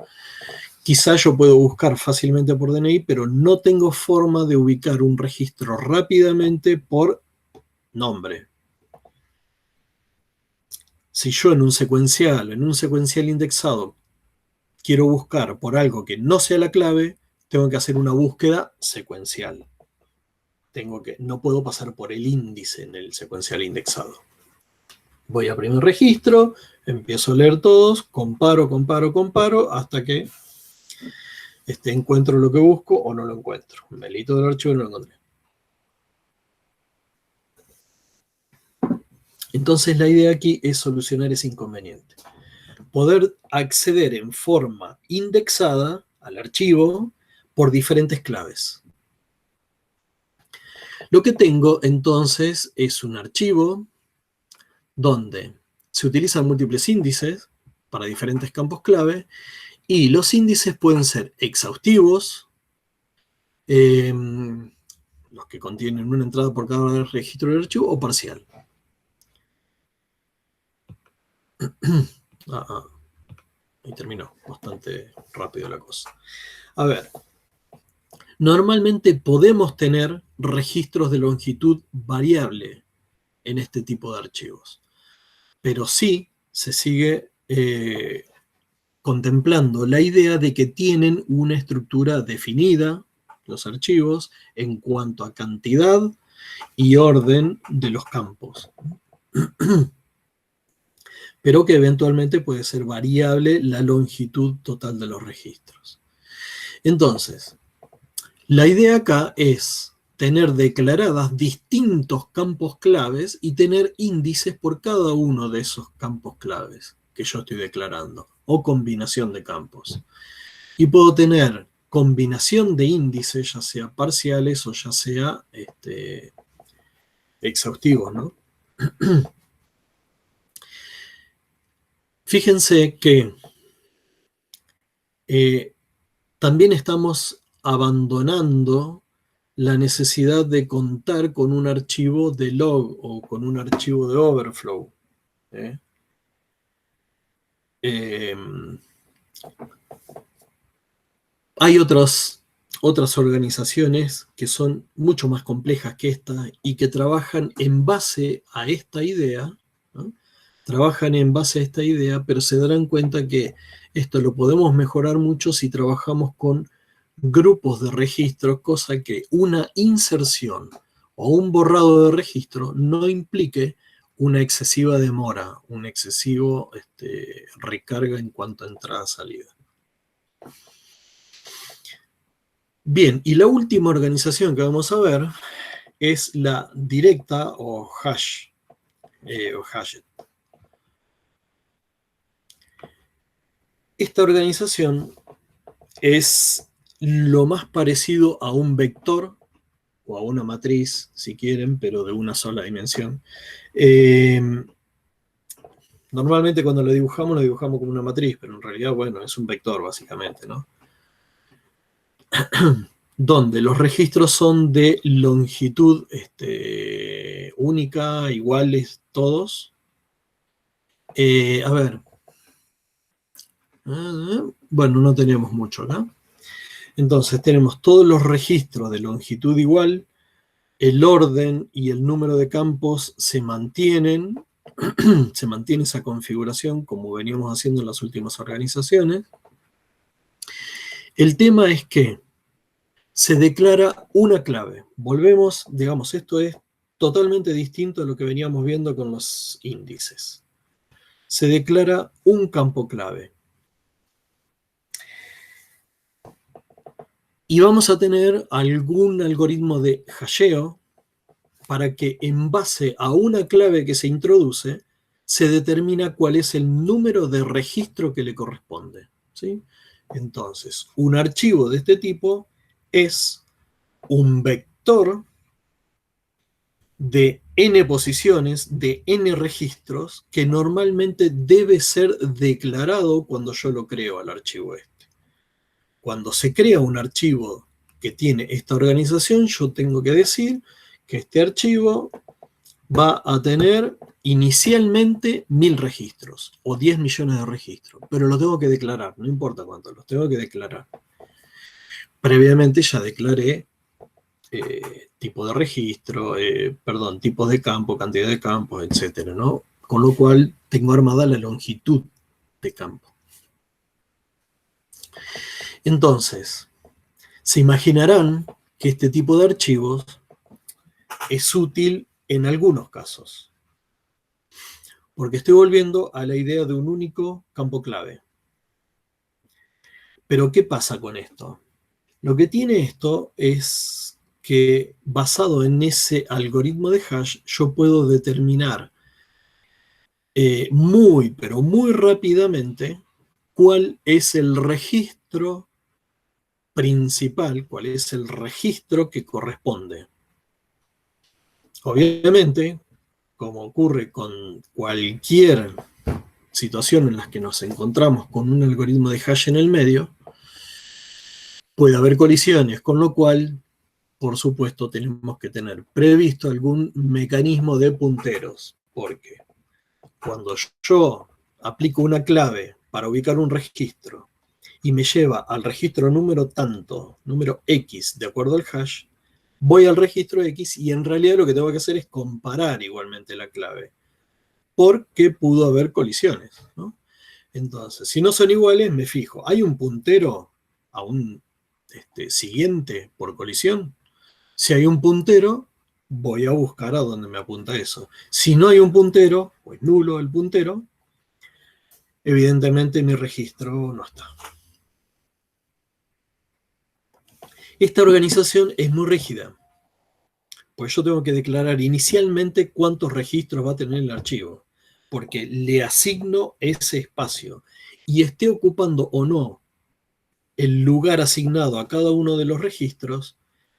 Quizá yo puedo buscar fácilmente por DNI, pero no tengo forma de ubicar un registro rápidamente por nombre. Si yo en un secuencial indexado, quiero buscar por algo que no sea la clave, tengo que hacer una búsqueda secuencial. No puedo pasar por el índice en el secuencial indexado. Voy a primer registro, empiezo a leer todos, comparo, hasta que encuentro lo que busco o no lo encuentro. Me edito del archivo y no lo encontré. Entonces la idea aquí es solucionar ese inconveniente. Poder acceder en forma indexada al archivo por diferentes claves. Lo que tengo entonces es un archivo donde se utilizan múltiples índices para diferentes campos clave y los índices pueden ser exhaustivos, los que contienen una entrada por cada registro del archivo, o parcial. Ahí terminó, bastante rápido la cosa. A ver, normalmente podemos tener registros de longitud variable en este tipo de archivos, pero sí se sigue contemplando la idea de que tienen una estructura definida, los archivos, en cuanto a cantidad y orden de los campos, pero que eventualmente puede ser variable la longitud total de los registros. Entonces, la idea acá es tener declaradas distintos campos claves y tener índices por cada uno de esos campos claves que yo estoy declarando, o combinación de campos. Y puedo tener combinación de índices, ya sea parciales o ya sea exhaustivos, ¿no? Fíjense que también estamos abandonando la necesidad de contar con un archivo de log o con un archivo de overflow. ¿eh? Hay otras organizaciones que son mucho más complejas que esta y que trabajan en base a esta idea, ¿no? Trabajan en base a esta idea, pero se darán cuenta que esto lo podemos mejorar mucho si trabajamos con grupos de registros, cosa que una inserción o un borrado de registro no implique una excesiva demora, un excesivo recarga en cuanto a entrada-salida. Bien, y la última organización que vamos a ver es la directa o hash, o hashed. Esta organización es lo más parecido a un vector o a una matriz, si quieren, pero de una sola dimensión. Normalmente cuando lo dibujamos como una matriz, pero en realidad, bueno, es un vector básicamente, ¿no? Donde los registros son de longitud única, iguales todos. A ver. Bueno, no tenemos mucho acá. Entonces tenemos todos los registros de longitud igual, el orden y el número de campos se mantienen, se mantiene esa configuración como veníamos haciendo en las últimas organizaciones. El tema es que se declara una clave. Volvemos, digamos, esto es totalmente distinto a lo que veníamos viendo con los índices. Se declara un campo clave. Y vamos a tener algún algoritmo de hasheo para que en base a una clave que se introduce, se determina cuál es el número de registro que le corresponde. ¿Sí? Entonces, un archivo de este tipo es un vector de n posiciones, de n registros, que normalmente debe ser declarado cuando yo lo creo al archivo este. Cuando se crea un archivo que tiene esta organización, yo tengo que decir que este archivo va a tener inicialmente 1000 registros o 10 millones de registros, pero lo tengo que declarar, no importa cuánto, los tengo que declarar. Previamente ya declaré tipo de registro, tipos de campo, cantidad de campos, etcétera, ¿no? Con lo cual tengo armada la longitud de campo. Entonces, se imaginarán que este tipo de archivos es útil en algunos casos, porque estoy volviendo a la idea de un único campo clave. Pero ¿qué pasa con esto? Lo que tiene esto es que basado en ese algoritmo de hash, yo puedo determinar pero muy rápidamente cuál es el registro principal, cuál es el registro que corresponde. Obviamente, como ocurre con cualquier situación en la que nos encontramos con un algoritmo de hash en el medio, puede haber colisiones, con lo cual, por supuesto, tenemos que tener previsto algún mecanismo de punteros, porque cuando yo aplico una clave para ubicar un registro y me lleva al registro número tanto, número X, de acuerdo al hash, voy al registro X y en realidad lo que tengo que hacer es comparar igualmente la clave, porque pudo haber colisiones, ¿no? Entonces, si no son iguales, me fijo, ¿hay un puntero a un siguiente por colisión? Si hay un puntero, voy a buscar a dónde me apunta eso. Si no hay un puntero, o es nulo el puntero, evidentemente mi registro no está. Esta organización es muy rígida, pues yo tengo que declarar inicialmente cuántos registros va a tener el archivo, porque le asigno ese espacio, y esté ocupando o no el lugar asignado a cada uno de los registros,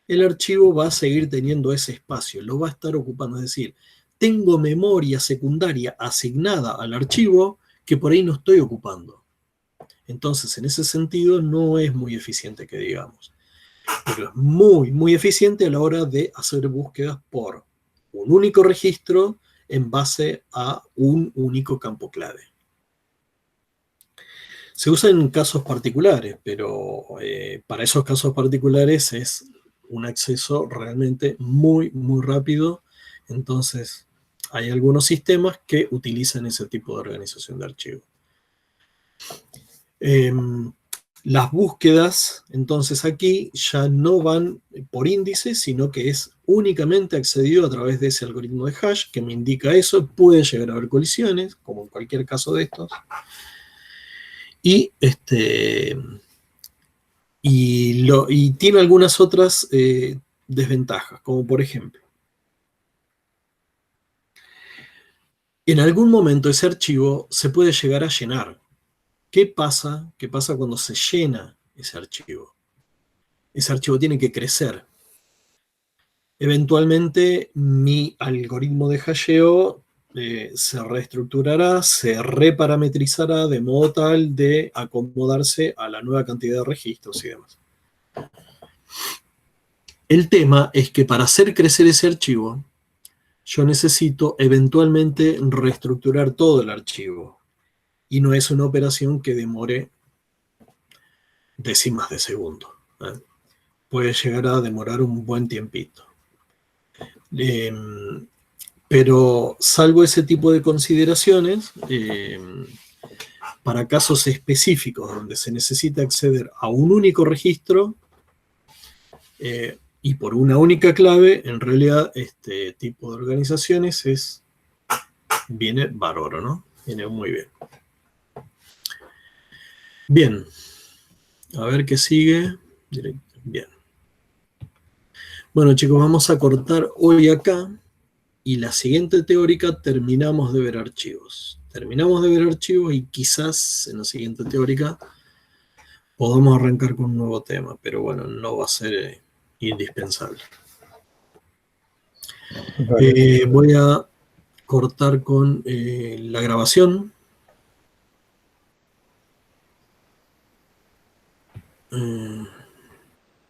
el archivo va a seguir teniendo ese espacio, lo va a estar ocupando. Es decir, tengo memoria secundaria asignada al archivo que por ahí no estoy ocupando. Entonces, en ese sentido, no es muy eficiente que digamos. Pero es muy, muy eficiente a la hora de hacer búsquedas por un único registro en base a un único campo clave. Se usa en casos particulares, pero para esos casos particulares es un acceso realmente muy, muy rápido. Entonces, hay algunos sistemas que utilizan ese tipo de organización de archivos. Las búsquedas, entonces aquí ya no van por índice, sino que es únicamente accedido a través de ese algoritmo de hash que me indica eso. Puede llegar a haber colisiones, como en cualquier caso de estos. Y, y tiene algunas otras desventajas, como por ejemplo, en algún momento ese archivo se puede llegar a llenar. ¿Qué pasa? ¿Qué pasa cuando se llena ese archivo? Ese archivo tiene que crecer. Eventualmente mi algoritmo de hasheo se reestructurará, se reparametrizará de modo tal de acomodarse a la nueva cantidad de registros y demás. El tema es que para hacer crecer ese archivo, yo necesito eventualmente reestructurar todo el archivo. Y no es una operación que demore décimas de segundo. Puede llegar a demorar un buen tiempito. Pero salvo ese tipo de consideraciones, para casos específicos donde se necesita acceder a un único registro y por una única clave, en realidad este tipo de organizaciones viene bárbaro, ¿no? Viene muy bien. Bien, a ver qué sigue. Bien. Bueno, chicos, vamos a cortar hoy acá y la siguiente teórica terminamos de ver archivos. Terminamos de ver archivos y quizás en la siguiente teórica podamos arrancar con un nuevo tema, pero bueno, no va a ser indispensable. Voy a cortar con la grabación.